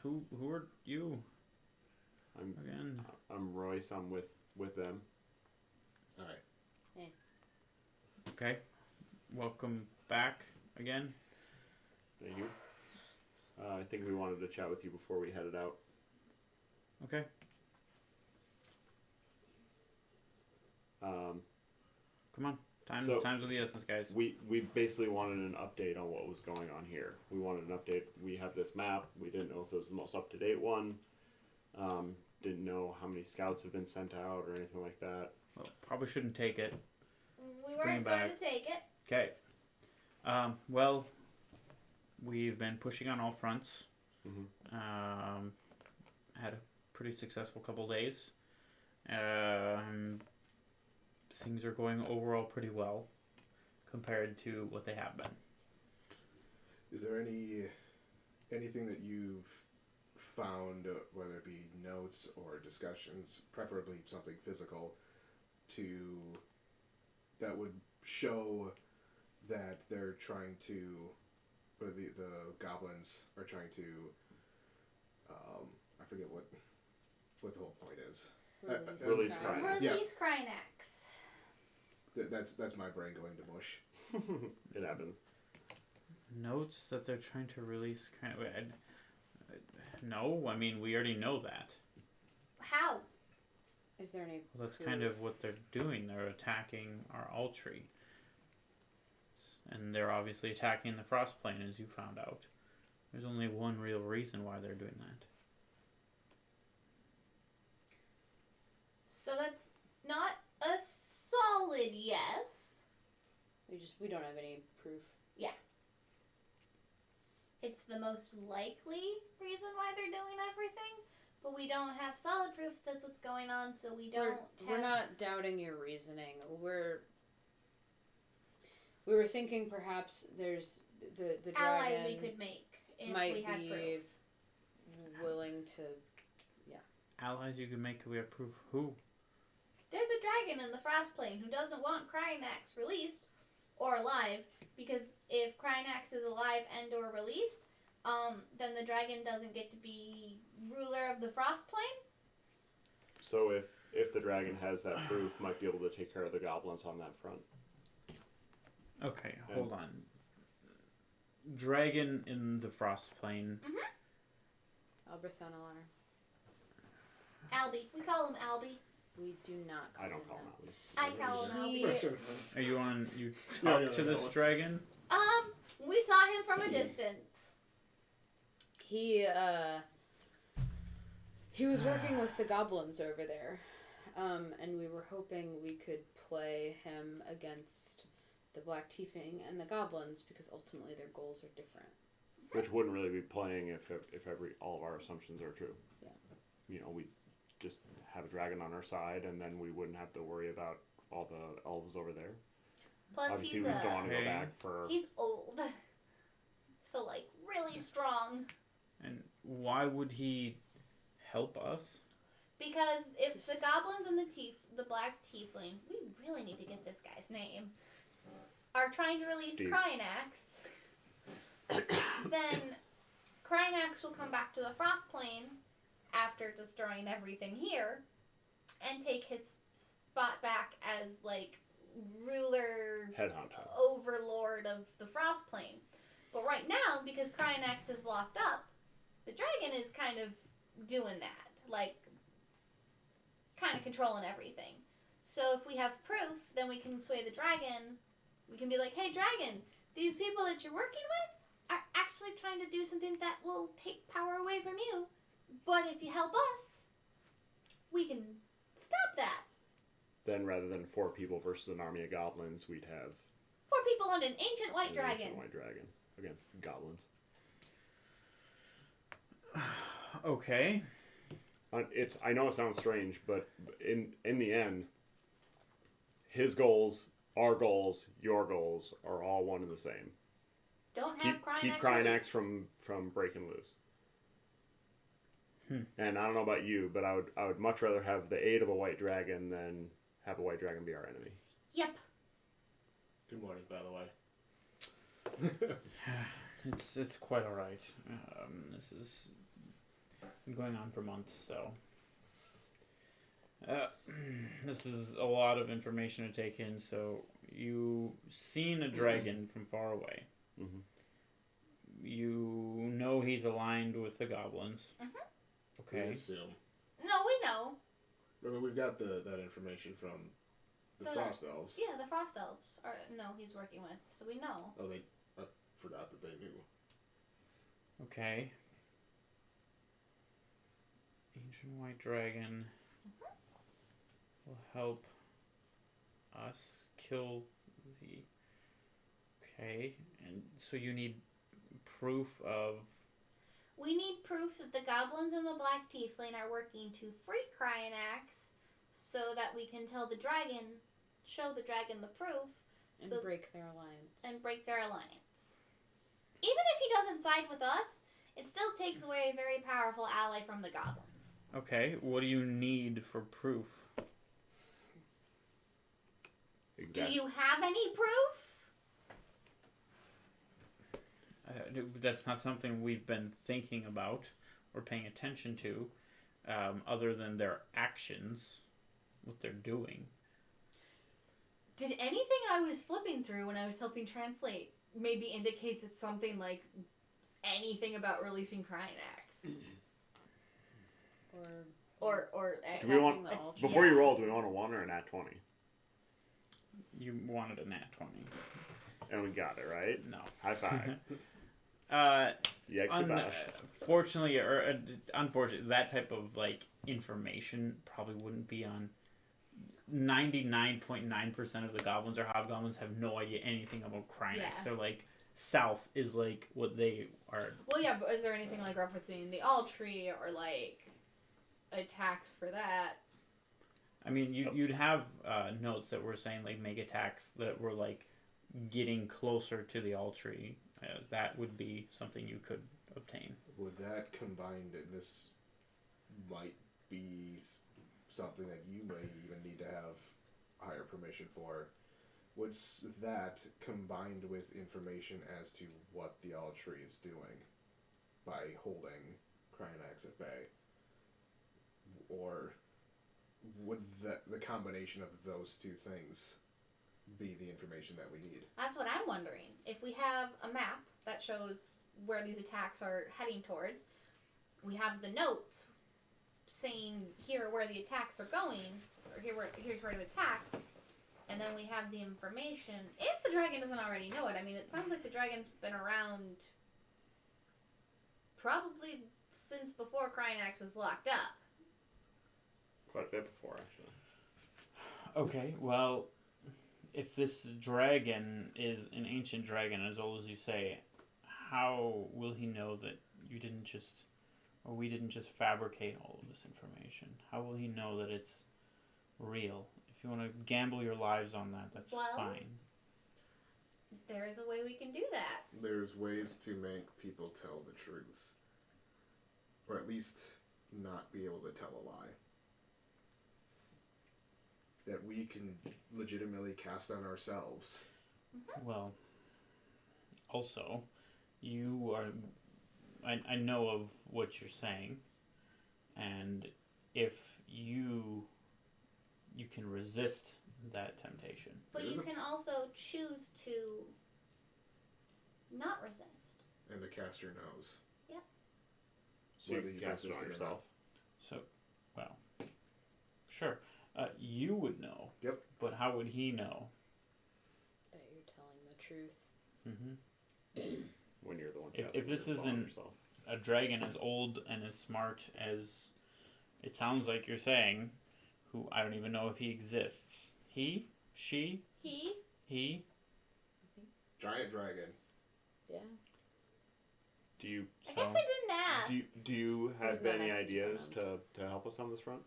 Who are you I'm again? I'm Royce. I'm with them. All right. Okay. Welcome back again. Thank you. I think we wanted to chat with you before we headed out. Okay. Come on. Time's of the essence, guys. We basically wanted an update on what was going on here. We wanted an update. We have this map. We didn't know if it was the most up-to-date one. Didn't know how many scouts have been sent out or anything like that. Well, probably shouldn't take it. We Bring weren't it going back. to take it. Okay. Well, we've been pushing on all fronts. Mm-hmm. Had a pretty successful couple days. Things are going overall pretty well compared to what they have been. Is there anything that you've found, whether it be notes or discussions, preferably something physical, that would show that they're trying to, or the goblins are trying to, I forget what the whole point is. Release crime. crime. Yeah. Release Krynax. That's my brain going to mush. It happens. Notes that they're trying to release. No, I mean we already know that. How? Is there any Well, that's proof? kind of what they're doing. They're attacking our Altry. And they're obviously attacking the frost plane, as you found out. There's only one real reason why they're doing that. So that's not a solid yes. We don't have any proof. It's the most likely reason why they're doing everything, but we don't have solid proof that's what's going on, so we don't We're have... not doubting your reasoning. We were thinking perhaps there's the allies dragon we could make if might we had be proof. willing to. Allies you can make, we have proof. Who? There's a dragon in the frost plane who doesn't want Krynax released or alive, because if Krynax is alive and or released, then the dragon doesn't get to be ruler of the frost plane, So if the dragon has that proof, might be able to take care of the goblins on that front. Okay, hold on. Dragon in the frost plane. Alberthanalar. Albie. We call him Albie. We do not call I don't him call that. him Albie. I call him He- Albie. Are you on? You No, talk no, to no, this no. dragon? We saw him from a distance. He was working with the goblins over there, and we were hoping we could play him against the Black Tiefling and the goblins because ultimately their goals are different. Which wouldn't really be playing if all of our assumptions are true. Yeah. You know, we just have a dragon on our side, and then we wouldn't have to worry about all the elves over there. Plus, Obviously, we still want to go Okay. back for. he's old. So, like, really strong. And why would he help us? Because if the goblins and the black tiefling, we really need to get this guy's name, are trying to release Steve. Cryanax, then Cryanax will come back to the frost plane after destroying everything here and take his spot back as, like, ruler, Headhunter. overlord of the frost plane. But right now, because Cryanax is locked up, the dragon is kind of doing that. Like, kind of controlling everything. So if we have proof, then we can sway the dragon. We can be like, hey, dragon, these people that you're working with are actually trying to do something that will take power away from you. But if you help us, we can stop that. Then rather than 4 people versus an army of goblins, we'd have 4 people and an ancient white an dragon. ancient white dragon against goblins. Okay. I know it sounds strange, but in the end, his goals, our goals, your goals are all one and the same. Don't have Keep Cryanax Cryanax released. from breaking loose. Hmm. And I don't know about you, but I would much rather have the aid of a white dragon than have a white dragon be our enemy. Yep. Good morning, by the way. It's quite all right. This is been going on for months, so this is a lot of information to take in. So you seen a dragon from far away. Mhm. You know he's aligned with the goblins. We Okay. assume. No, we know. I mean, we've got that information from the The- Frost Elves. Yeah, the Frost Elves are he's working with, so we know. Oh, I forgot that they knew. Okay. Ancient white dragon will help us kill the. Okay, and so you need proof of. We need proof that the goblins and the black tiefling are working to free Cryanax, so that we can show the dragon the proof, And so, break their alliance. and break their alliance. Even if he doesn't side with us, it still takes away a very powerful ally from the goblins. Okay, what do you need for proof? Exactly. Do you have any proof? That's not something we've been thinking about or paying attention to, other than their actions, what they're doing. Did anything I was flipping through when I was helping translate maybe indicate that something like anything about releasing Cryanax? Or Do we want- attacking the altar. Before you roll, do we want a 1 or a nat 20? You wanted a nat 20. And we got it, right? No. High five. Yeah, Unfortunately, unfortunately, that type of like information probably wouldn't be on 99.9% of the goblins or hobgoblins have no idea anything about Cryanax. Yeah. So like south is like what they are. Well, yeah, but is there anything like referencing the all tree or like attacks for that? I mean, you'd have notes that were saying like make attacks that were like getting closer to the all tree. That would be something you could obtain. Would that combined, and this might be something that you may even need to have higher permission for, would that combined with information as to what the All Tree is doing by holding Cryanax at bay, or would the combination of those two things be the information that we need? That's what I'm wondering. If we have a map that shows where these attacks are heading towards, we have the notes saying here where the attacks are going, or here's where to attack, and then we have the information. If the dragon doesn't already know it, I mean, it sounds like the dragon's been around probably since before Krynax was locked up. Quite a bit before, actually. Okay, well, if this dragon is an ancient dragon, as old as you say, how will he know that you didn't just, or we didn't just fabricate all of this information? How will he know that it's real? If you want to gamble your lives on that, that's fine. There is a way we can do that. There's ways to make people tell the truth. Or at least not be able to tell a lie. That we can legitimately cast on ourselves. Well, also, you are... I know of what you're saying, and if you can resist that temptation. But you can also choose to not resist. And the caster knows. Yep. So you can cast it on yourself. So, well, sure. You would know. Yep. But how would he know? That you're telling the truth. Mm-hmm. When you're the one If this isn't a dragon as old and as smart as it sounds like you're saying, who I don't even know if he exists. He? She? He? Giant dragon. Yeah. Do you? I guess we didn't ask. Do you have We've not any asked ideas his to help us on this front?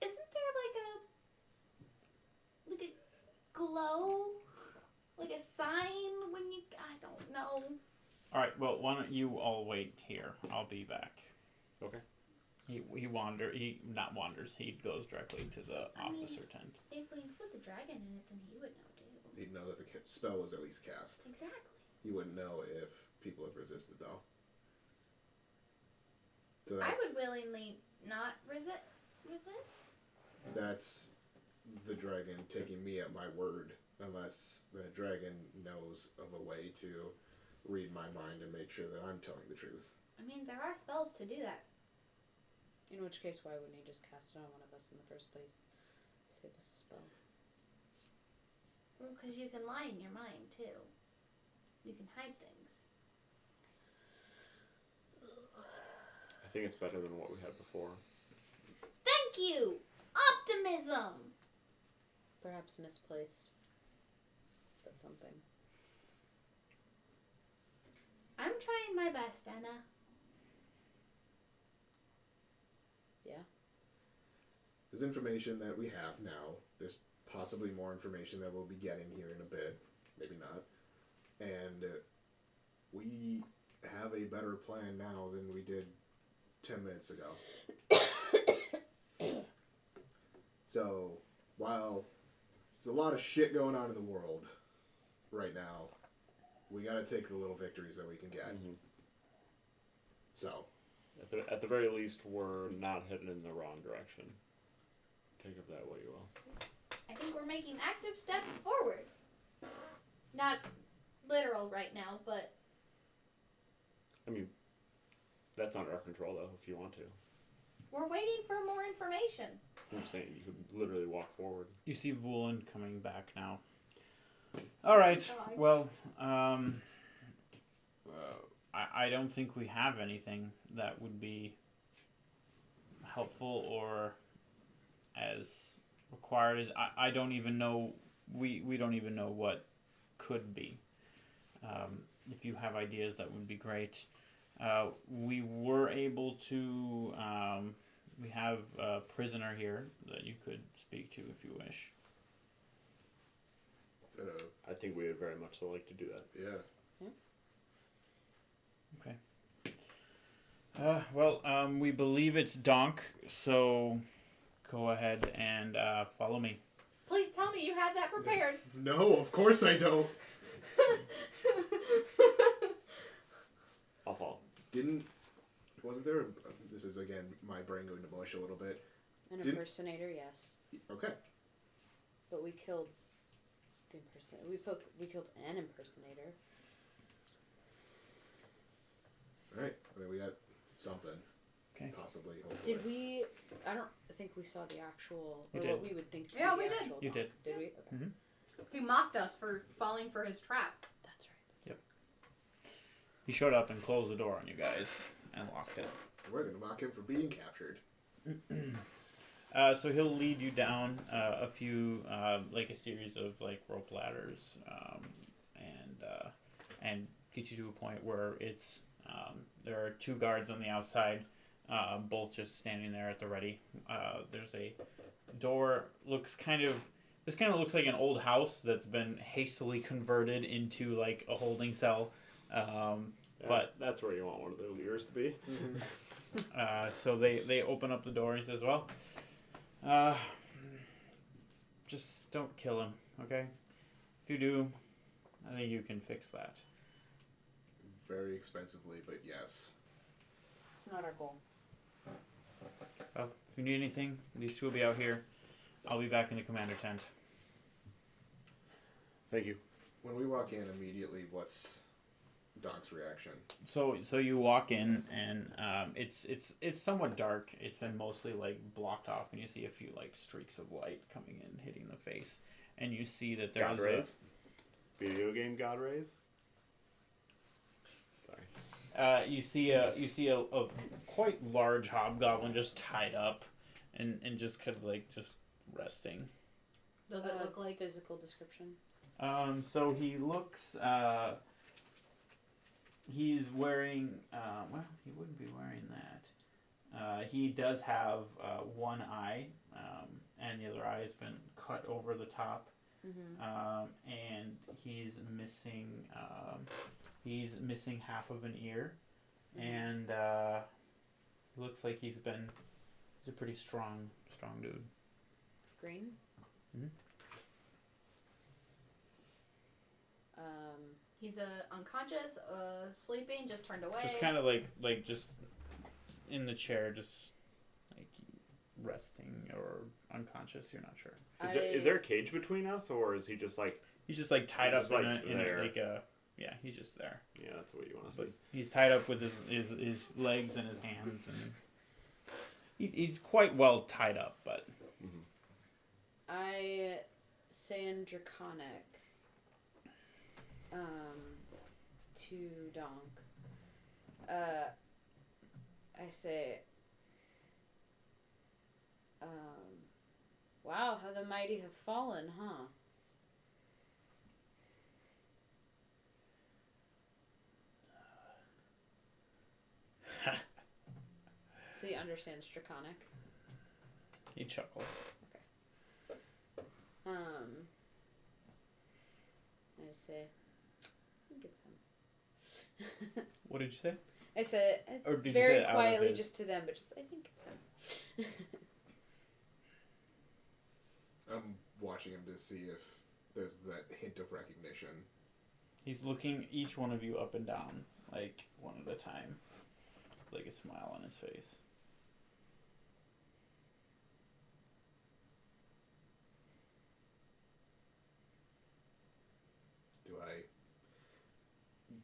Isn't there like a glow? Like a sign when you... I don't know. Alright, well, why don't you all wait here? I'll be back. Okay. He not wanders, he goes directly to the officer tent. If we include the dragon in it, then he would know too. He'd know that the spell was at least cast. Exactly. He wouldn't know if people have resisted, though. So I would willingly not resist. That's the dragon taking me at my word, unless the dragon knows of a way to read my mind and make sure that I'm telling the truth. I mean, there are spells to do that. In which case, why wouldn't he just cast it on one of us in the first place? Save us a spell. Well, because you can lie in your mind, too. You can hide things. I think it's better than what we had before. Thank you! Optimism! Perhaps misplaced. But something. I'm trying my best, Anna. Yeah. There's information that we have now. There's possibly more information that we'll be getting here in a bit. Maybe not. And we have a better plan now than we did 10 minutes ago. So, while there's a lot of shit going on in the world right now, we gotta take the little victories that we can get. Mm-hmm. So, At the very least, we're not heading in the wrong direction. Take it that way you will. I think we're making active steps forward. Not literal right now, but... I mean, that's under our control, though, if you want to. we're waiting for more information. I'm just saying, you could literally walk forward. You see Voolan coming back now. Alright, well, I don't think we have anything that would be helpful or as required as... I don't even know... We don't even know what could be. If you have ideas, that would be great. We were able to... we have a prisoner here that you could speak to if you wish. I think we would very much so like to do that. Yeah. Okay. Well, we believe it's Donk, so go ahead and follow me. Please tell me you have that prepared. No, of course I don't. I'll follow. Didn't Wasn't there? This is again my brain going to mush a little bit. An Didn't- impersonator, yes. Okay. But we killed the impersonator. We killed an impersonator. All right. I mean, we got something. Okay. Possibly. Hopefully. Did we? I don't think we saw the actual. You or did. what we would think. To Yeah, be we the did. actual You dog. did. Did we? Okay. Mm-hmm. He mocked us for falling for his trap. That's right. He showed up and closed the door on you guys and locked it. We're gonna mock him for being captured. So he'll lead you down a few, like a series of like rope ladders, and get you to a point where it's there are 2 guards on the outside, both just standing there at the ready. There's a door. This kind of looks like an old house that's been hastily converted into like a holding cell. But that's where you want one of the leaders to be. so they open up the door and he says, well, just don't kill him, okay? If you do, I think you can fix that. Very expensively, but yes. It's not our goal. Well, if you need anything, these 2 will be out here. I'll be back in the commander tent. Thank you. When we walk in immediately, what's Doc's reaction? So you walk in and it's somewhat dark. It's been mostly like blocked off, and you see a few like streaks of light coming in, hitting the face, and you see that God there's rays. Video game God rays. Sorry. you see a quite large hobgoblin just tied up, and just kind of like just resting. Does it look like physical description? So he looks. He's wearing. Well, he wouldn't be wearing that. He does have one eye, and the other eye has been cut over the top. Mm-hmm. And he's missing. He's missing half of an ear, and looks like he's a pretty strong dude. Green. Mhm. he's unconscious, sleeping, just turned away? Just kind of like just in the chair, just like resting or unconscious. You're not sure. Is there a cage between us, or is he just like? He's just like tied He's up just, in like, a there. like a yeah. He's just there. Yeah, that's what you want to see. He's tied up with his legs and his hands, and he's quite well tied up. But I say in Draconic to Donk. I say, wow, how the mighty have fallen, huh? So he understands Draconic. he chuckles. I say, I think it's him. What did you say? I said Or did you very say it out of quietly, his- just to them, but just I think it's him. I'm watching him to see if there's that hint of recognition. He's looking each one of you up and down, like one at a time, like a smile on his face.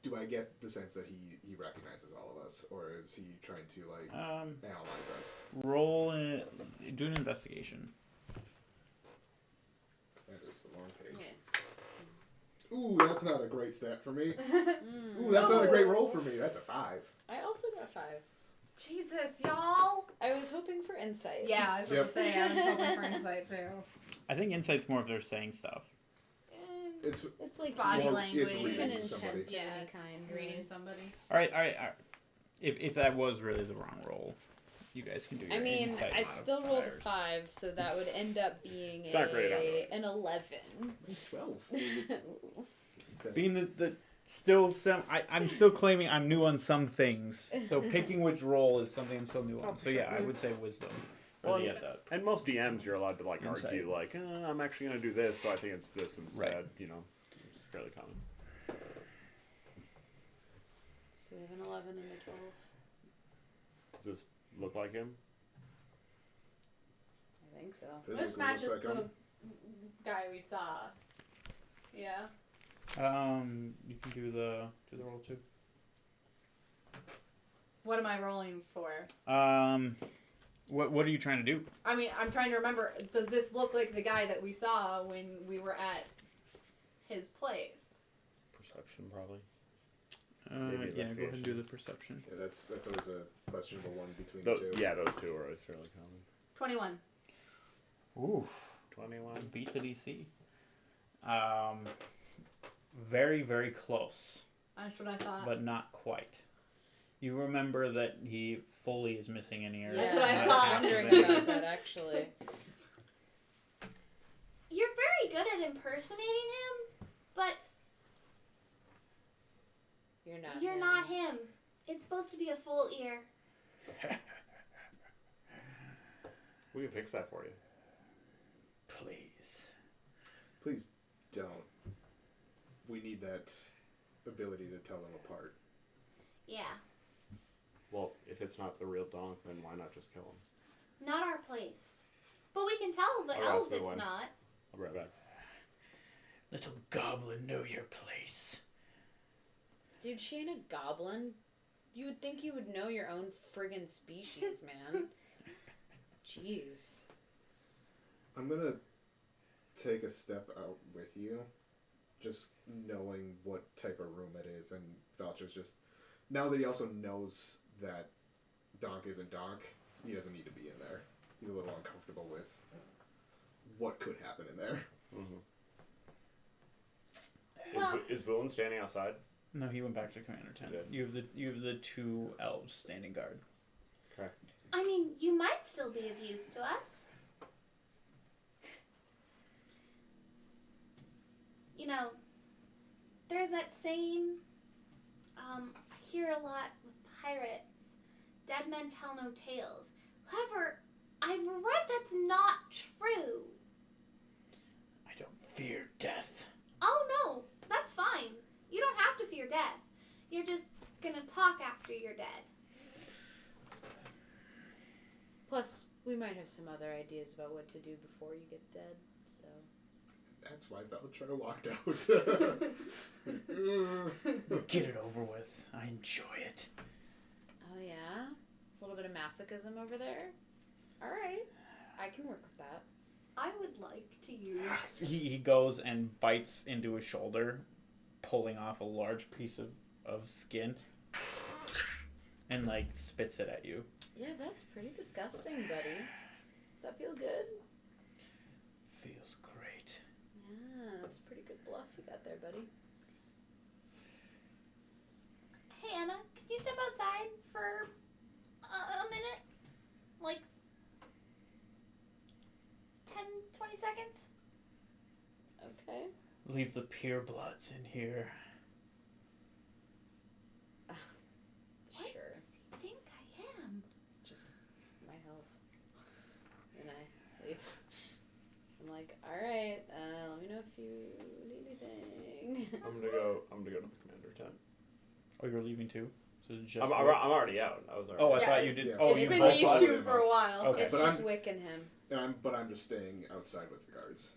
Do I get the sense that he recognizes all of us, or is he trying to like analyze us? Do an investigation. That is the wrong page. Yeah. Ooh, that's not a great stat for me. Ooh, that's not a great roll for me. That's a 5. I also got a 5. Jesus, y'all. I was hoping for insight. Yeah, I was going to say, I was hoping for insight too. I think insight's more if they're saying stuff. It's like Body more, language. It's even reading somebody. intent Yeah, of any it's kind. reading somebody. All right. If that was really the wrong roll, you guys can do your I mean, insight I still rolled a modifiers. 5, so that would end up being It's not great either. an 11. It's 12. Being the still I'm still claiming I'm new on some things. So picking which roll is something I'm still new on. So yeah, I would say wisdom. For Well, the and most DMs, you're allowed to like Insight. argue, like, I'm actually going to do this, so I think it's this instead. Right. You know, it's fairly common. So we have an 11 and a 12. Does this look like him? I think so. This Physically matches looks like the him. guy we saw. Yeah. You can do the roll too. What am I rolling for? What are you trying to do? I mean, I'm trying to remember. Does this look like the guy that we saw when we were at his place? Perception, probably. Yeah, go ahead and do the perception. Yeah, that's always a questionable one between Those, the two. yeah, those two are always fairly common. 21. Oof. 21. Beat the DC. Very, very close, That's what I thought. but not quite. You remember that he fully is missing an ear. That's what I was thought. wondering about that actually. You're very good at impersonating him, but You're you're not him. It's supposed to be a full ear. We can fix that for you. Please. Please don't. We need that ability to tell them apart. Yeah. Well, if it's not the real Donk, then why not just kill him? Not our place. But we can tell the I'll elves ask the it's one. not. I'll be right back. Little goblin, know your place. Dude, she ain't a goblin. You would think you would know your own friggin' species, man. Jeez. I'm gonna take a step out with you, just knowing what type of room it is, and Valcher's just now that he also knows that Donk isn't Donk, he doesn't need to be in there. He's a little uncomfortable with what could happen in there. Mm-hmm. Well- Is Villain standing outside? No, he went back to Commander 10. Good. You have the two elves standing guard. Okay. I mean, you might still be of use to us. You know, there's that saying, I hear a lot with pirates, dead men tell no tales. However, I've read that's not true. I don't fear death. Oh no, that's fine. You don't have to fear death. You're just gonna talk after you're dead. Plus, we might have some other ideas about what to do before you get dead, so. That's why Valcher walked out. Get it over with. I enjoy it. Oh, yeah? A little bit of masochism over there? Alright. I can work with that. I would like to use. He goes and bites into his shoulder, pulling off a large piece of skin, and like spits it at you. Yeah, that's pretty disgusting, buddy. Does that feel good? Feels great. Yeah, that's a pretty good bluff you got there, buddy. Hey Anna, can you step outside for a minute? Like 10, 20 seconds? Okay. Leave the purebloods in here. What? Sure. I think I am. Just my help. And I leave. I'm like, alright, let me know if you need anything. I'm gonna go to the Commander tent. Oh, you're leaving too? So it's just I'm already out. I was already Oh, I Yeah, thought you did. yeah. Oh, It's you been both these thought- two for a while. Okay. It's But just I'm- wicking him. And I'm just staying outside with the guards.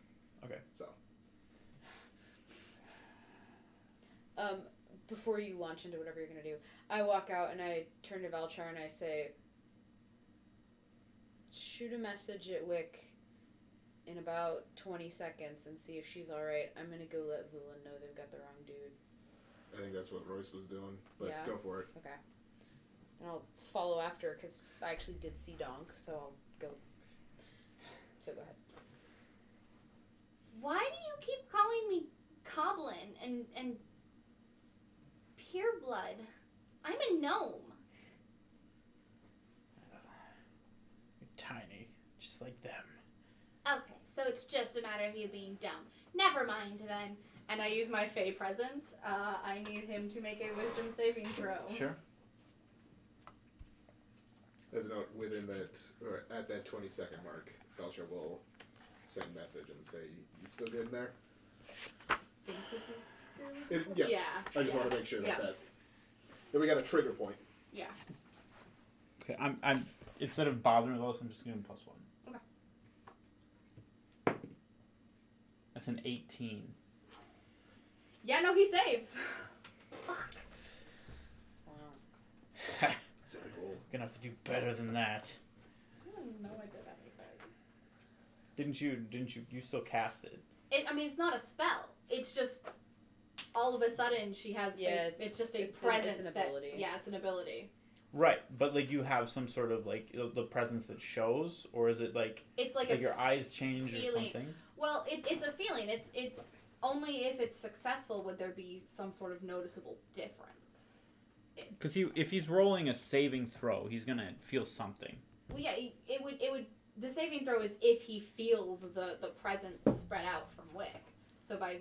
Okay. So Before you launch into whatever you're gonna do, I walk out and I turn to Valchar and I say, shoot a message at Wick in about 20 seconds and see if she's alright. I'm gonna go let Vulan know they've got the wrong dude. I think that's what Royce was doing. But Yeah. go for it. Okay. And I'll follow after because I actually did see Donk, so I'll go. So go ahead. Why do you keep calling me Coblin and Pureblood? I'm a gnome. You're tiny, just like them. Okay, so it's just a matter of you being dumb. Never mind then. And I use my Fey presence. I need him to make a wisdom saving throw. Sure. As a note, within that, or at that 20-second mark, Valcher will send a message and say, "You still good in there?" Think this is still... Yeah. Yeah. I just want to make sure that Yeah. that we got a trigger point. Yeah. Okay, I'm instead of bothering with those, I'm just giving him +1. Okay. That's an 18. Yeah, no, he saves. Fuck. Wow. Gonna have to do better than that. No, I did anything. Didn't you? You still cast it. I mean, it's not a spell. It's just all of a sudden she has. Yeah, it's just a it's presence. an ability. Yeah, it's an ability. Right, but like you have some sort of like the presence that shows, or is it like It's like like your eyes change feeling. or something? Well, it's a feeling. It's only if it's successful would there be some sort of noticeable difference. Because if he's rolling a saving throw, he's gonna feel something. Well, yeah, it would. The saving throw is if he feels the presence spread out from Wick. So by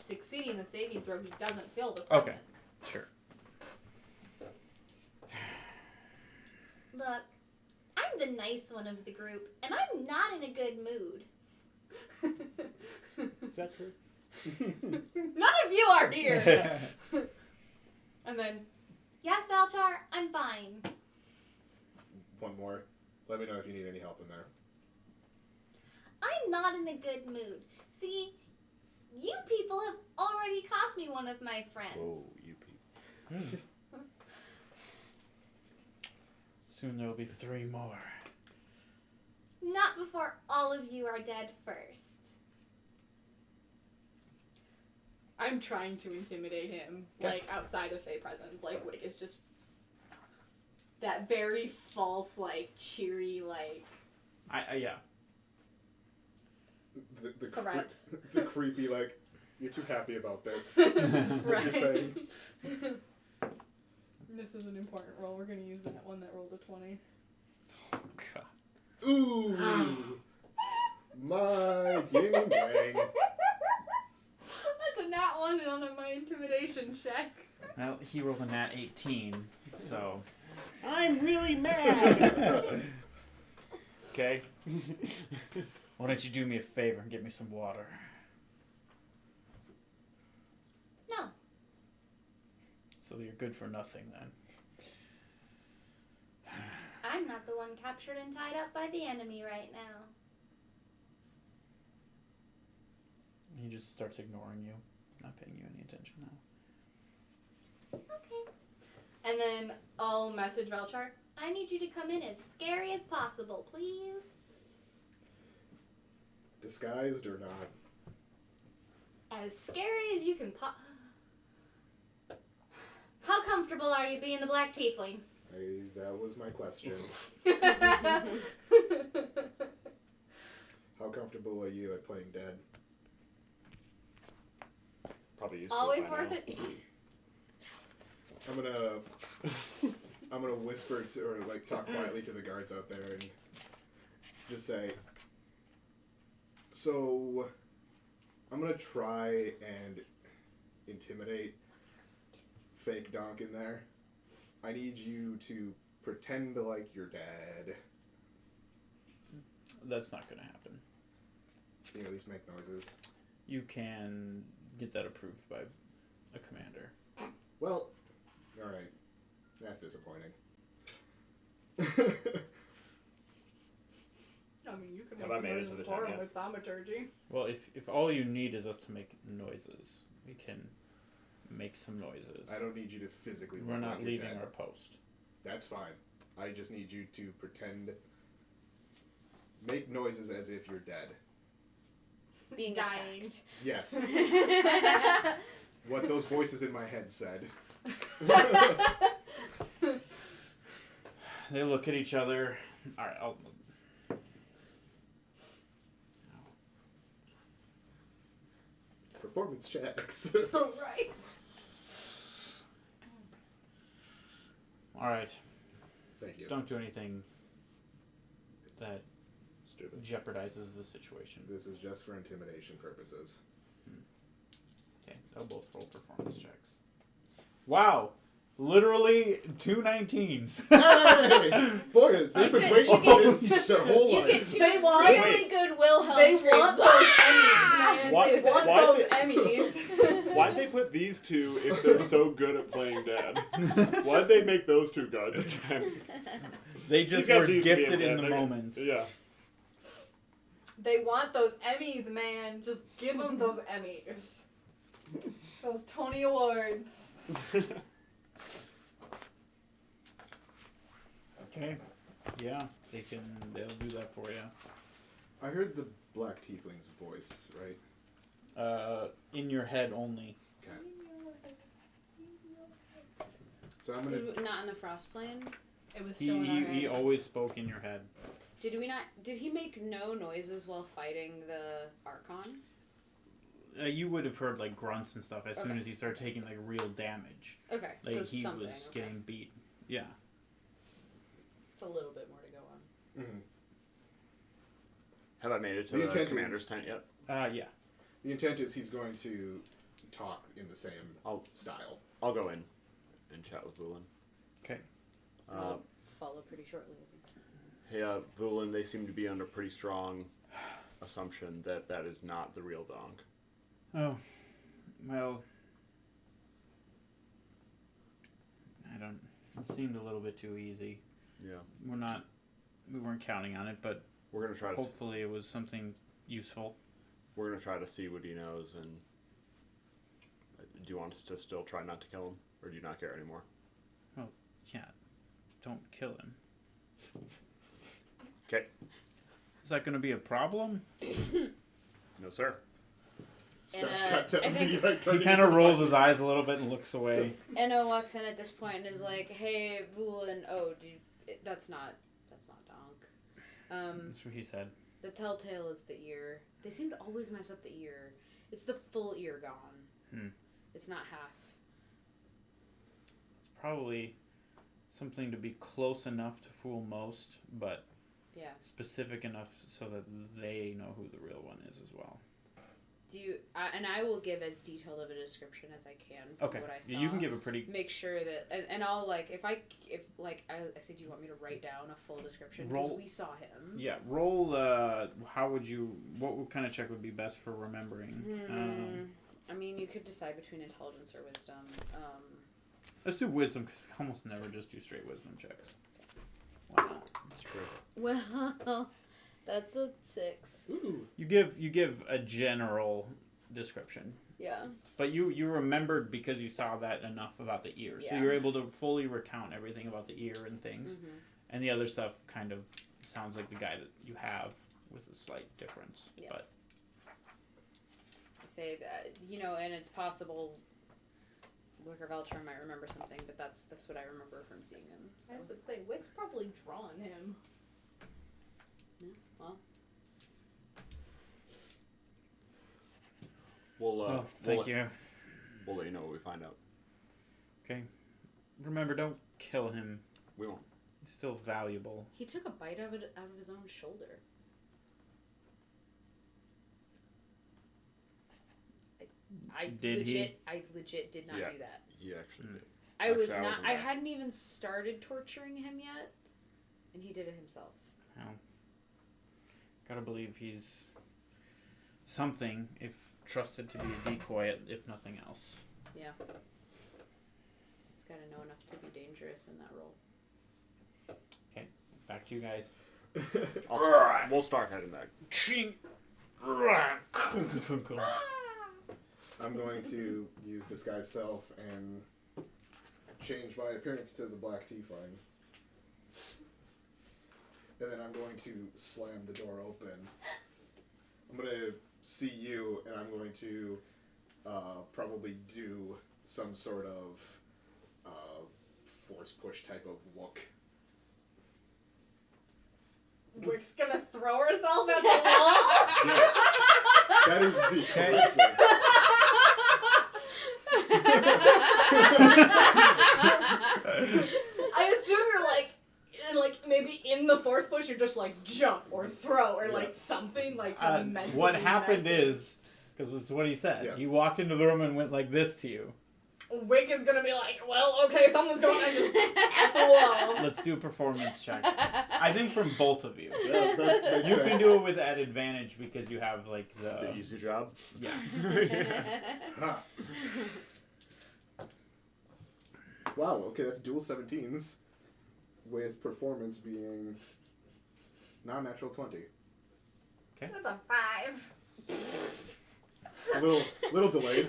succeeding the saving throw, he doesn't feel the presence. Okay, sure. Look, I'm the nice one of the group, and I'm not in a good mood. Is that true? None of you are, dear. And then, Yes, Valchar, I'm fine. One more. Let me know if you need any help in there. I'm not in a good mood. See, you people have already cost me one of my friends. Whoa, you people. Soon there will be 3 more. Not before all of you are dead first. I'm trying to intimidate him, like outside of Fey presence. Like Wick is just that very false, like cheery, like. Yeah. The Correct. the creepy, like, you're too happy about this. Right. You're saying. This is an important roll. We're gonna use that one that rolled a 20. Oh, God. Ooh! My yin yang. That's a nat 1 on my intimidation check. Well, he rolled a nat 18, so. I'm really mad. Okay. Why don't you do me a favor and get me some water? No. So you're good for nothing then. I'm not the one captured and tied up by the enemy right now. He just starts ignoring you, not paying you any attention now. Okay. And then I'll message Velchar. I need you to come in as scary as possible, please. Disguised or not? As scary as you can How comfortable are you being the Black Tiefling? That was my question. How comfortable are you at playing dead? Probably used to Always it by worth now. it. I'm gonna whisper to, or like talk quietly to the guards out there and just say, so I'm gonna try and intimidate fake Donk in there. I need you to pretend like you're dead. That's not going to happen. Can you at least make noises? You can get that approved by a commander. Well, alright. That's disappointing. I mean, you can Have make I made it to noises the for time him yet? with thaumaturgy. Well, if all you need is us to make noises, we can make some noises. I don't need you to physically look We're not like you're leaving dead. our post. That's fine. I just need you to pretend. Make noises as if you're dead. Being Dying. attacked. Yes. What those voices in my head said. They look at each other. All right, I'll. Performance checks. Right. All right. Thank you. Don't do anything that Stupid. jeopardizes the situation. This is just for intimidation purposes. Okay, they'll both roll performance checks. Wow, literally 2 19s. Hey! Boy, they've been waiting for this their whole You life. get two They want- really good Wilhelm They screams. want those Emmys, man. Why- They want why those did- Emmys. Why'd they put these two if they're so good at playing dead? Why'd they make those two guard the 10? They just These guys were are used to gifted being in the dead. moment. Yeah. They want those Emmys, man. Just give them those Emmys. Those Tony Awards. Okay. Yeah, they'll do that for you. I heard the black tiefling's voice, right? In your head only. Okay. So I'm gonna. Not in the frost plane. It was still in our head. He always spoke in your head. Did we not? Did he make no noises while fighting the Archon? You would have heard like grunts and stuff as soon Okay. as he started taking like real damage. Okay, Like so he something. was Okay. getting beat. Yeah. It's a little bit more to go on. Mhm. Have I made it to The the intent commander's is- tent yet? Yeah. The intent is he's going to talk in the same style. I'll go in and chat with Vulin. Okay. I'll follow pretty shortly. Hey, Vulin, they seem to be under pretty strong assumption that that is not the real Donk. Oh. Well. I don't. It seemed a little bit too easy. Yeah. We weren't counting on it, but We're gonna try to. hopefully it was something useful. We're gonna try to see what he knows, and do you want us to still try not to kill him, or do you not care anymore? Yeah. Don't kill him. Okay. Is that going to be a problem? No, sir. Smash And, cut to I think- me, like, He turning kind of into rolls the his eyes a little bit and looks away. Enno walks in at this point and is like, "Hey, Vulin, that's not Donk. That's what he said. The telltale is the ear. They seem to always mess up the ear. It's the full ear gone. It's not half. It's probably something to be close enough to fool most, but Yeah. specific enough so that they know who the real one is as well. And I will give as detailed of a description as I can for Okay. what I saw. Yeah, you can give a pretty Make sure that, and I'll like, if I said, do you want me to write down a full description? Because Roll- we saw him. roll. What kind of check would be best for remembering? I mean, you could decide between intelligence or wisdom. Let's do wisdom because we almost never just do straight wisdom checks. Why not? That's true. Well, that's a 6. Ooh. You give a general description. Yeah. But you remembered because you saw that enough about the ear. So Yeah. you're able to fully recount everything about the ear and things. Mm-hmm. And the other stuff kind of sounds like the guy that you have with a slight difference. Yeah. But I say that, and it's possible Wicker Veltron might remember something, but that's what I remember from seeing him. So. I was about to say, Wick's probably drawn him. Well, thank you. We'll let you know what we find out. Okay. Remember, don't kill him. We won't. He's still valuable. he took a bite out of his own shoulder. I Did he? legit did not Yeah. do that. He actually did. I was Actually, I not. wasn't I there. hadn't even started torturing him yet, and he did it himself. Gotta believe he's something, if trusted to be a decoy, if nothing else. Yeah. He's got to know enough to be dangerous in that role. Back to you guys. We'll start heading back. I'm going to use disguise self and change my appearance to the black tiefling. And then I'm going to slam the door open. I'm going to see you, and I'm going to probably do some sort of force push type of look. Wick's gonna throw herself at the wall? Yes. That is the correct thing. I assume you're like maybe in the force push you're just like jump or throw or like something like to mentally What happened mess is, because it's what he said, Yeah. he walked into the room and went like this to you. Wick is gonna be like, well, okay, something's going on just at the wall. Let's do a performance check. I think from both of you. That makes You can sense. do it with at advantage because you have like The easy job. yeah. Huh. Wow, okay, that's dual 17s. with performance being non-natural 20. That's a 5. A little delayed. You do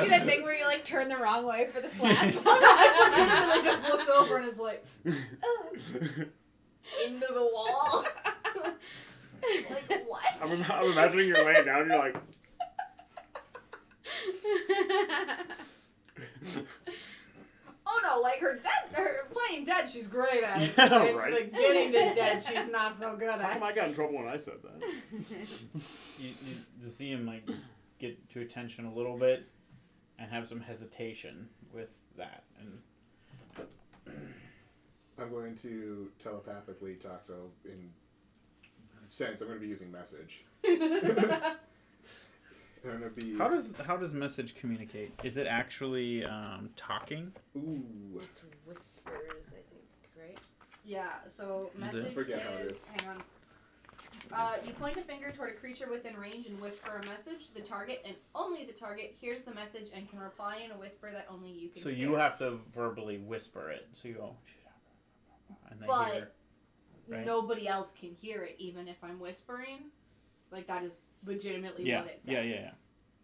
that thing where you like turn the wrong way for the slap. Oh no, I legitimately just looks over and is like, into the wall. Like, what? I'm imagining you're laying down and you're like, Oh no, like her playing dead, she's great at it. Yeah, So it's right. like getting to dead, she's not so good how at. come I got in trouble when I said that? You see him like get to attention a little bit and have some hesitation with that, and I'm going to telepathically talk, so in sense, I'm going to be using message. I'm going to be... how does message communicate? Is it actually talking? Ooh. It's whispers, I think, right? Yeah, so Is message it? I forget how it is. hang on. You point a finger toward a creature within range and whisper a message. The target and only the target hears the message and can reply in a whisper that only you can So hear. you have to verbally whisper it. So you go, and they But hear. Right? nobody else can hear it, even if I'm whispering. Like, that is legitimately Yeah, what it says. yeah.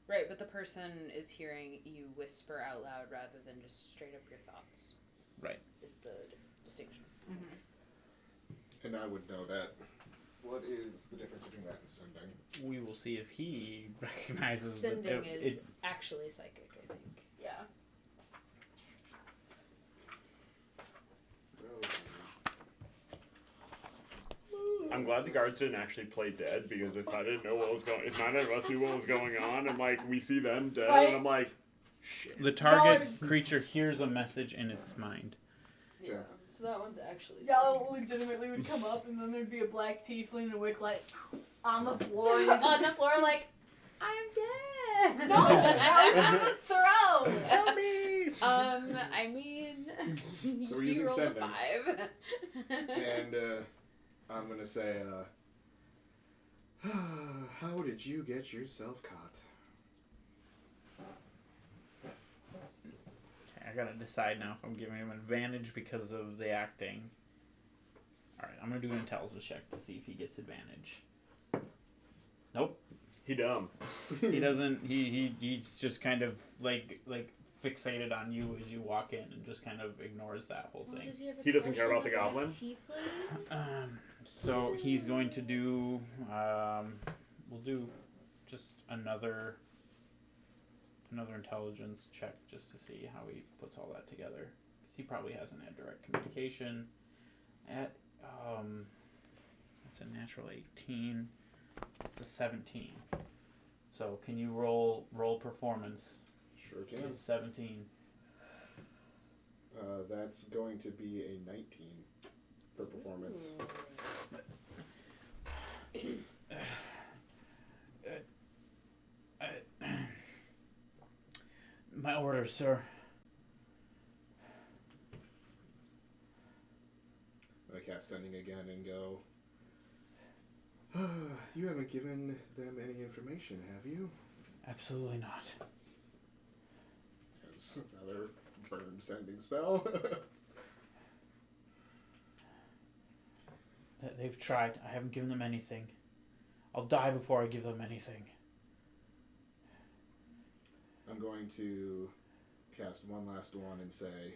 Right, but the person is hearing you whisper out loud rather than just straight up your thoughts. Right. Is the distinction. Mm-hmm. And I would know that. What is the difference between that and sending? We will see if he recognizes Sending that is actually psychic, I think. Yeah. I'm glad the guards didn't actually play dead, because if I didn't know what was going, if neither of us knew what was going on, and like we see them dead, Right. and I'm like, shit. the target creature hears a message in its mind. Yeah. So that one's actually Y'all legitimately would come up, and then there'd be a black tiefling and a wick like on the floor. on the floor like, I'm dead! No, that was on the throne. Help me! I mean... So we're you using rolled sending. a 5. And I'm going to say, how did you get yourself caught? Okay, I gotta decide now if I'm giving him an advantage because of the acting. Alright, I'm gonna do an intelligence check to see if he gets advantage. Nope. He dumb. He doesn't. He's just kind of like fixated on you as you walk in and just kind of ignores that whole thing. He doesn't care about the goblin? So he's going to do. We'll do just another intelligence check just to see how he puts all that together. Because he probably hasn't had direct communication. At it's a natural 18. It's a 17. So can you roll performance? Sure It's can. a 17. That's going to be a 19 for performance. My orders, sir. I cast sending again and go, you haven't given them any information, have you? Absolutely not. That's another burn sending spell. They've tried. I haven't given them anything. I'll die before I give them anything. I'm going to cast one last one and say,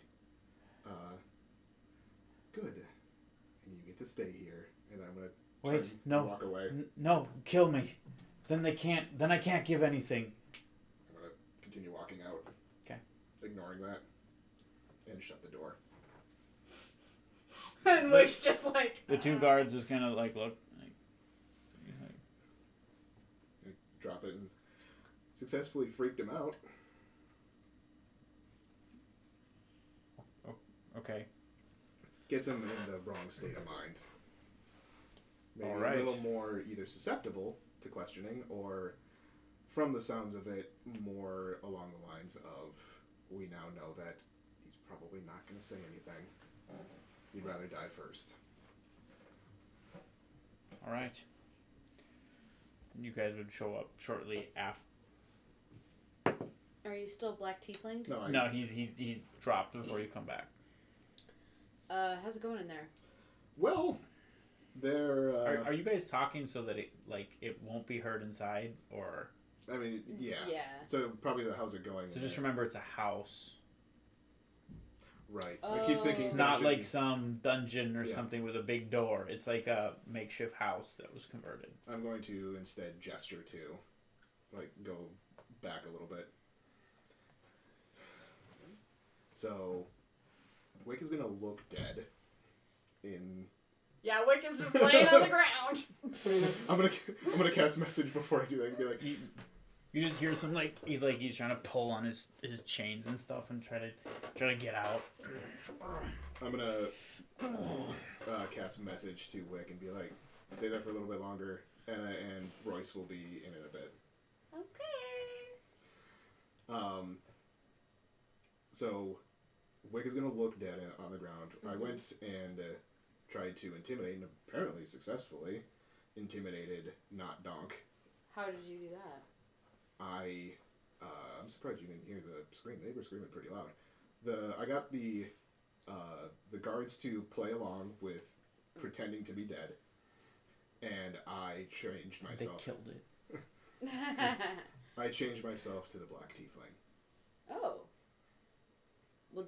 good. And you get to stay here. And I'm going to Wait, no. walk away. No, kill me. Then I can't give anything. I'm going to continue walking out. Okay. Ignoring that. And shut the door. And Wick's just like. The two guards is gonna like look. Drop it and successfully freaked him out. Okay. Gets him in the wrong state of mind. Maybe All right. a little more either susceptible to questioning or, from the sounds of it, more along the lines of, we now know that he's probably not going to say anything. He'd rather die first. All right. Then you guys would show up shortly after. Are you still black tiefling? No, No, he dropped before you come back. How's it going in there? Well, they're. Are you guys talking so that it won't be heard inside, or? I mean, yeah. Yeah. So probably the how's it going? So just remember, it's a house. Right. I keep thinking It's not like some dungeon or something with a big door. It's like a makeshift house that was converted. I'm going to instead gesture to, like, go back a little bit. So, Wick is gonna look dead. Yeah, Wick is just laying on the ground. I'm gonna cast message before I do that and be like, You just hear some he's trying to pull on his chains and stuff and try to get out. I'm gonna cast message to Wick and be like, stay there for a little bit longer, and Royce will be in a bit. Okay. So Wick is gonna look dead on the ground. I went and tried to intimidate, and apparently successfully intimidated Not Donk. How did you do that? I'm surprised you didn't hear the scream. They were screaming pretty loud. I got the guards to play along with pretending to be dead, and I changed myself. They killed it. I changed myself to the Black Tiefling. Oh. Well,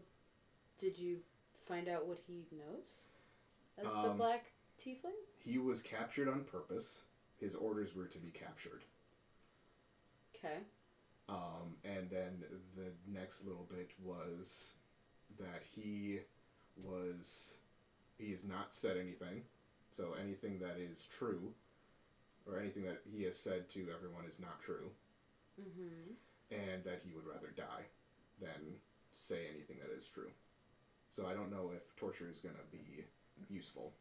did you find out what he knows as the Black Tiefling? He was captured on purpose. His orders were to be captured. Okay. And then the next little bit was that he has not said anything. So anything that is true, or anything that he has said to everyone is not true. Mm-hmm. And that he would rather die than say anything that is true. So I don't know if torture is going to be useful.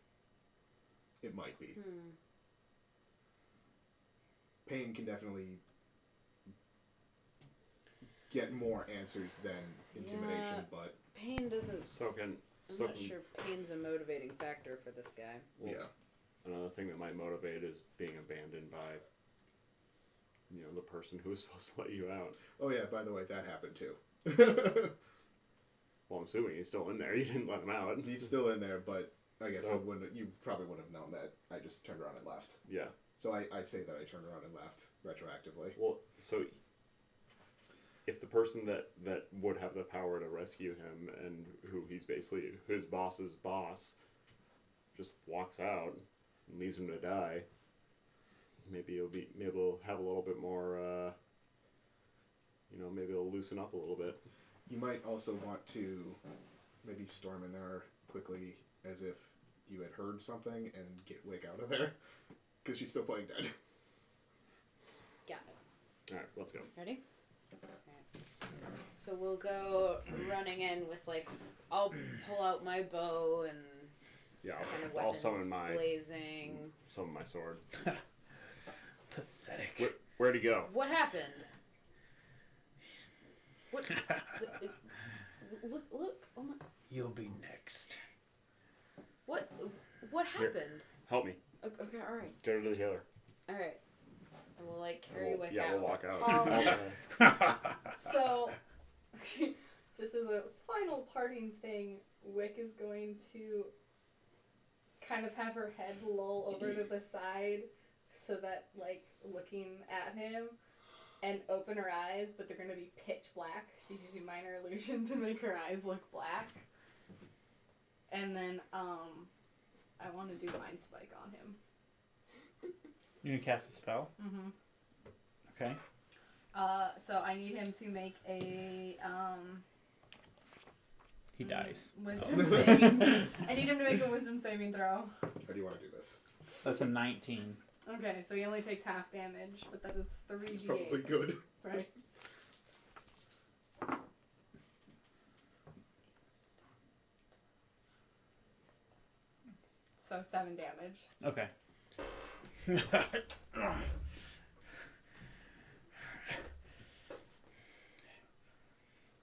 It might be. Pain can definitely get more answers than intimidation, but pain doesn't. I'm not sure pain's a motivating factor for this guy. Well, another thing that might motivate is being abandoned by, the person who was supposed to let you out. Oh yeah, by the way, that happened too. Well, I'm assuming he's still in there. You didn't let him out. He's still in there, but I guess you probably wouldn't have known that I just turned around and left. Yeah. So I say that I turned around and left retroactively. Well, so if the person that would have the power to rescue him and who he's basically his boss's boss just walks out and leaves him to die, maybe he'll have a little bit more. Maybe it'll loosen up a little bit. You might also want to maybe storm in there quickly as if you had heard something and get Wick out of there. Because she's still playing dead. Got it. Alright, let's go. Ready? Alright. So we'll go running in with, I'll pull out my bow and Yeah, kind of I'll weapons summon my blazing. Summon my sword. Pathetic. Where'd he go? What happened? What? Look. Oh my. You'll be next. What happened? Help me. Okay, alright. Get her to the healer. Alright. And we'll, carry Wick out. We'll walk out. So, just as a final parting thing, Wick is going to kind of have her head loll over to the side so that, looking at him, and open her eyes, but they're going to be pitch black. She's using minor illusion to make her eyes look black. And then, I want to do Mind Spike on him. You gonna cast a spell? Mm-hmm. Okay. So I need him to make a, He dies. Wisdom saving. I need him to make a wisdom saving throw. How do you want to do this? That's a 19. Okay, so he only takes half damage, but that is 3d8. It's probably good. Right. So 7 damage. Okay.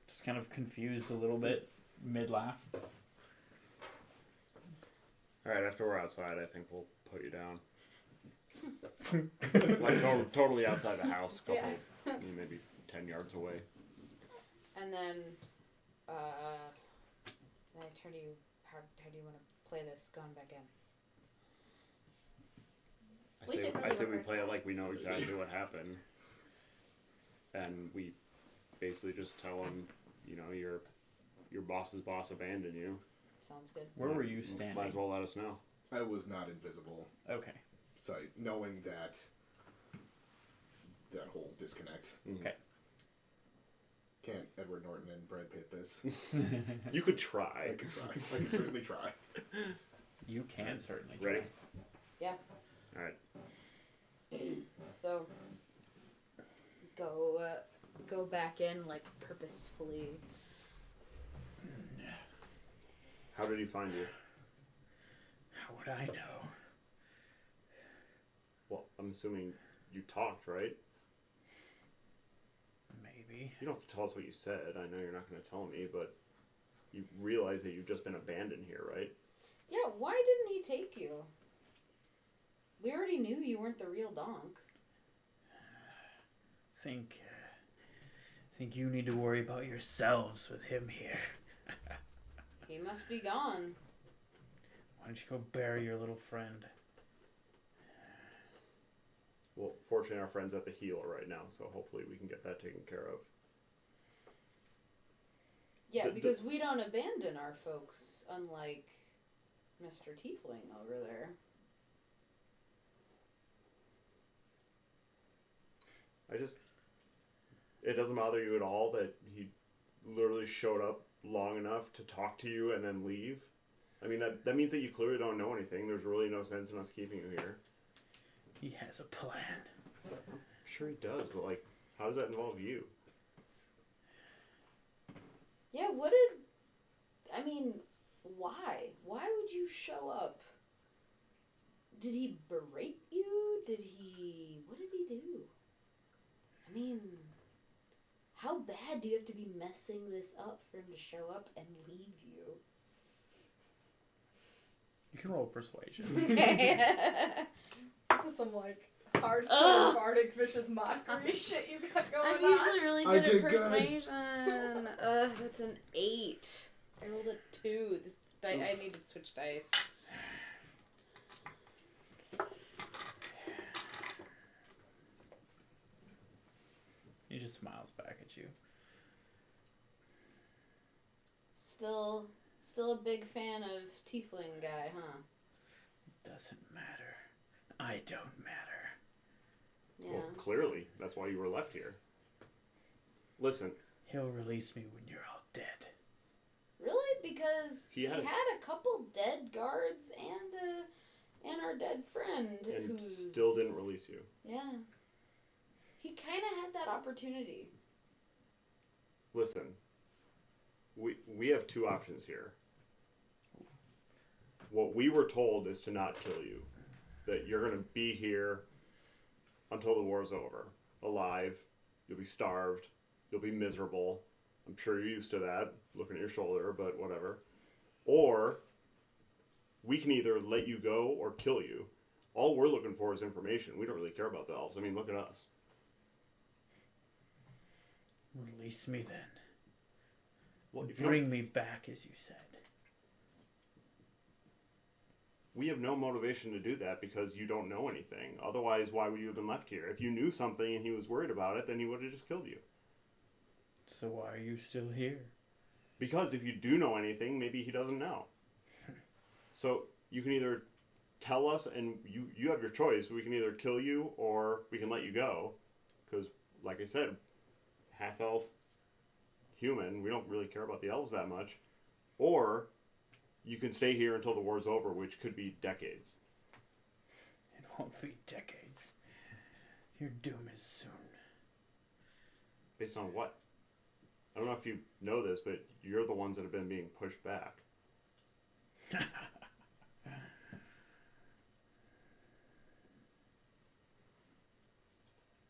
Just kind of confused a little bit mid-laugh. Alright, after we're outside, I think we'll put you down. Totally outside the house, maybe 10 yards away. And then I turn to you. how do you want to play this going back in? I say we play it like we know exactly what happened, and we basically just tell him, your boss's boss abandoned you. Sounds good. Where were you standing? Might as well let us know. I was not invisible. Okay. So knowing that whole disconnect. Okay. Can't Edward Norton and Brad Pitt this? You could try. I could try. I could certainly try. You can certainly try. Ready? Yeah. All right. So go back in like purposefully. How did he find you? How would I know? Well, I'm assuming you talked, right? Maybe. You don't have to tell us what you said. I know you're not going to tell me, but you realize that you've just been abandoned here, right? Yeah, why didn't he take you? We already knew you weren't the real donk. Think you need to worry about yourselves with him here. He must be gone. Why don't you go bury your little friend? Well, fortunately, our friend's at the healer right now, so hopefully we can get that taken care of. Yeah, because we don't abandon our folks, unlike Mr. Tiefling over there. It doesn't bother you at all that he literally showed up long enough to talk to you and then leave? I mean, that means that you clearly don't know anything. There's really no sense in us keeping you here. He has a plan. I'm sure he does, but, how does that involve you? Yeah, why? Why would you show up? Did he berate you? What did he do? I mean, how bad do you have to be messing this up for him to show up and leave you? You can roll persuasion. This is some hardcore bardic vicious mockery shit you got going I'm on. usually really I good did at good. persuasion. That's an 8. I rolled a 2. I need to switch dice. He just smiles back at you. Still a big fan of Tiefling guy, huh? Doesn't matter. I don't matter. Yeah. Well, clearly. That's why you were left here. Listen. He'll release me when you're all dead. Really? Because He he had had a couple dead guards and our dead friend And who's still didn't release you. Yeah. He kind of had that opportunity. Listen. We have two options here. What we were told is to not kill you. That you're going to be here until the war's over. Alive. You'll be starved. You'll be miserable. I'm sure you're used to that, looking at your shoulder, but whatever. Or we can either let you go or kill you. All we're looking for is information. We don't really care about the elves. I mean, look at us. Release me then. Well, if Bring me back, as you said. We have no motivation to do that because you don't know anything. Otherwise, why would you have been left here? If you knew something and he was worried about it, then he would have just killed you. So why are you still here? Because if you do know anything, maybe he doesn't know. So you can either tell us and you have your choice. We can either kill you or we can let you go. Because, like I said, half-elf, human, we don't really care about the elves that much. Or you can stay here until the war's over, which could be decades. It won't be decades. Your doom is soon. Based on what? I don't know if you know this, but you're the ones that have been being pushed back.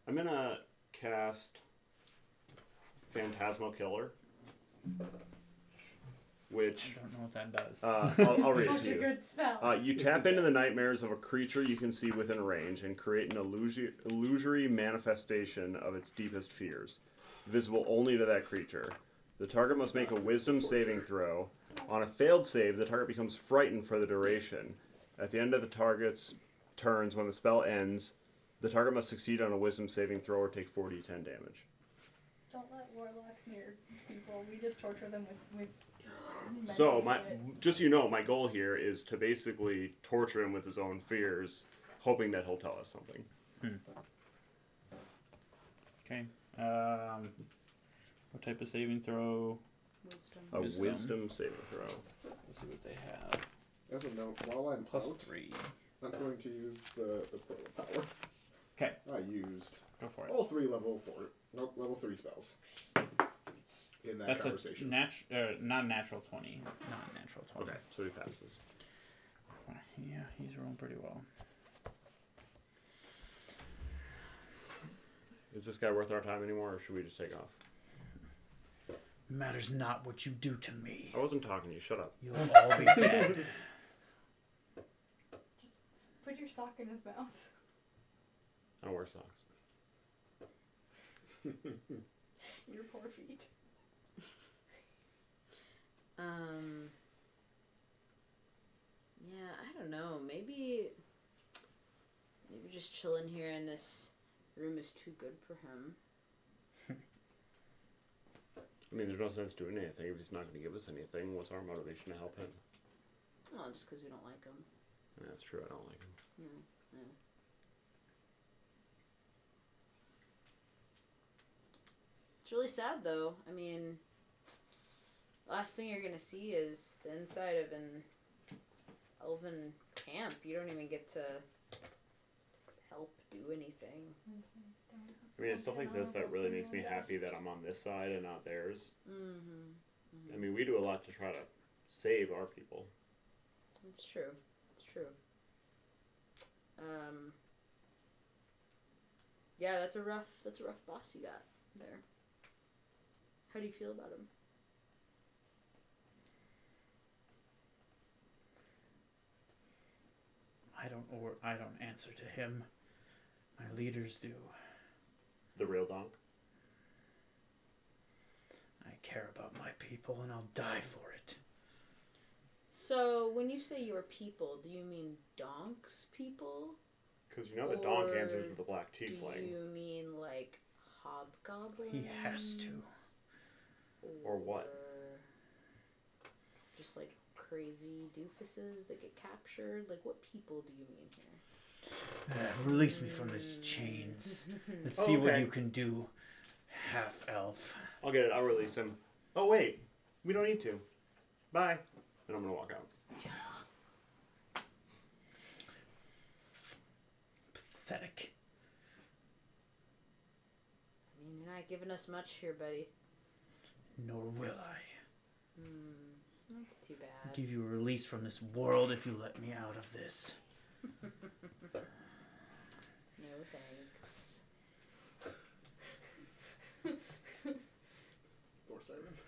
I'm gonna cast Phantasmal Killer, which I don't know what that does. I'll read it Such to a you. good spell. You tap into the nightmares of a creature you can see within range and create an illusory manifestation of its deepest fears, visible only to that creature. The target must make a wisdom saving throw On a failed save, the target becomes frightened for the duration. At the end of the target's turns, when the spell ends, the target must succeed on a wisdom saving throw or take 4d10 damage. Don't let warlocks near people. We just torture them with So, messy shit. just so you know, my goal here is to basically torture him with his own fears, hoping that he'll tell us something. Okay. What type of saving throw? A Wisdom. wisdom saving throw. Let's see what they have. As a note, while I'm Plus out, 3. I'm going to use the portal power. Okay. I used Go for it. all 3 level 3 spells in that That's conversation. a non-natural 20. Non-natural 20. Okay, so he passes. Yeah, he's rolling pretty well. Is this guy worth our time anymore, or should we just take off? Matters not what you do to me. I wasn't talking to you. Shut up. You'll all be dead. Just put your sock in his mouth. I don't wear socks. Your poor feet. Yeah, I don't know. Maybe just chilling here in this room is too good for him. I mean, there's no sense doing anything if he's not going to give us anything. What's our motivation to help him? Oh, just because we don't like him. Yeah, that's true. I don't like him. Yeah. It's really sad, though. I mean, last thing you're gonna see is the inside of an elven camp. You don't even get to help do anything. I mean, it's stuff like this that really makes me happy that I'm on this side and not theirs. Mm-hmm. I mean, we do a lot to try to save our people. It's true. It's true. Yeah, that's a rough boss you got there. How do you feel about him? I don't answer to him. My leaders do. The real donk. I care about my people and I'll die for it. So, when you say your people, do you mean Donk's people? Because you know the donk Or answers with the black Do tiefling. you mean like hobgoblins? He has to. Or what? Just like crazy doofuses that get captured? Like, what people do you mean here? Release me from his chains. Let's see what you can do, half-elf. I'll get it. I'll release him. Oh, wait. We don't need to. Bye. And I'm going to walk out. Pathetic. I mean, you're not giving us much here, buddy. Nor will I. That's too bad. Give you a release from this world if you let me out of this. No thanks. Door sirens.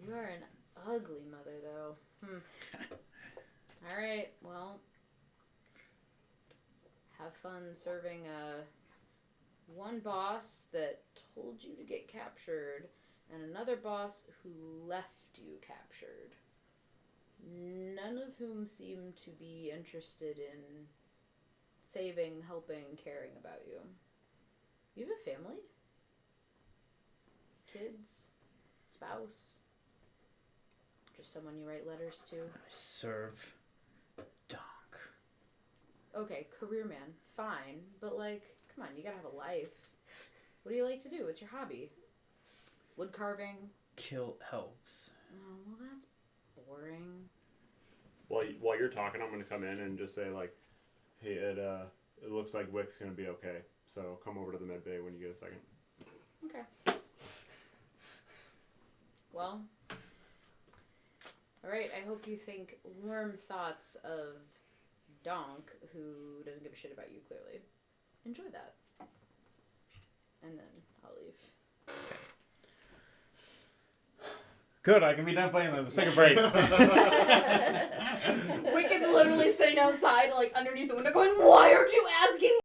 You are an ugly mother, though. Alright, well. Have fun serving one boss that told you to get captured, and another boss who left you captured. None of whom seem to be interested in saving, helping, caring about you. You have a family? Kids? Spouse? Just someone you write letters to? I serve Donk. Okay, career man, fine, but like, come on, you gotta have a life. What do you like to do? What's your hobby? Wood carving? Kill elves. Oh, well, that's boring. While you're talking, I'm going to come in and just say, like, hey, it looks like Wick's going to be okay. So come over to the med bay when you get a second. Okay. Well, alright, I hope you think warm thoughts of Donk, who doesn't give a shit about you, clearly. Enjoy that. And then I'll leave. Good, I can be done playing the second break. Wicked's literally sitting outside, like underneath the window, going, "Why aren't you asking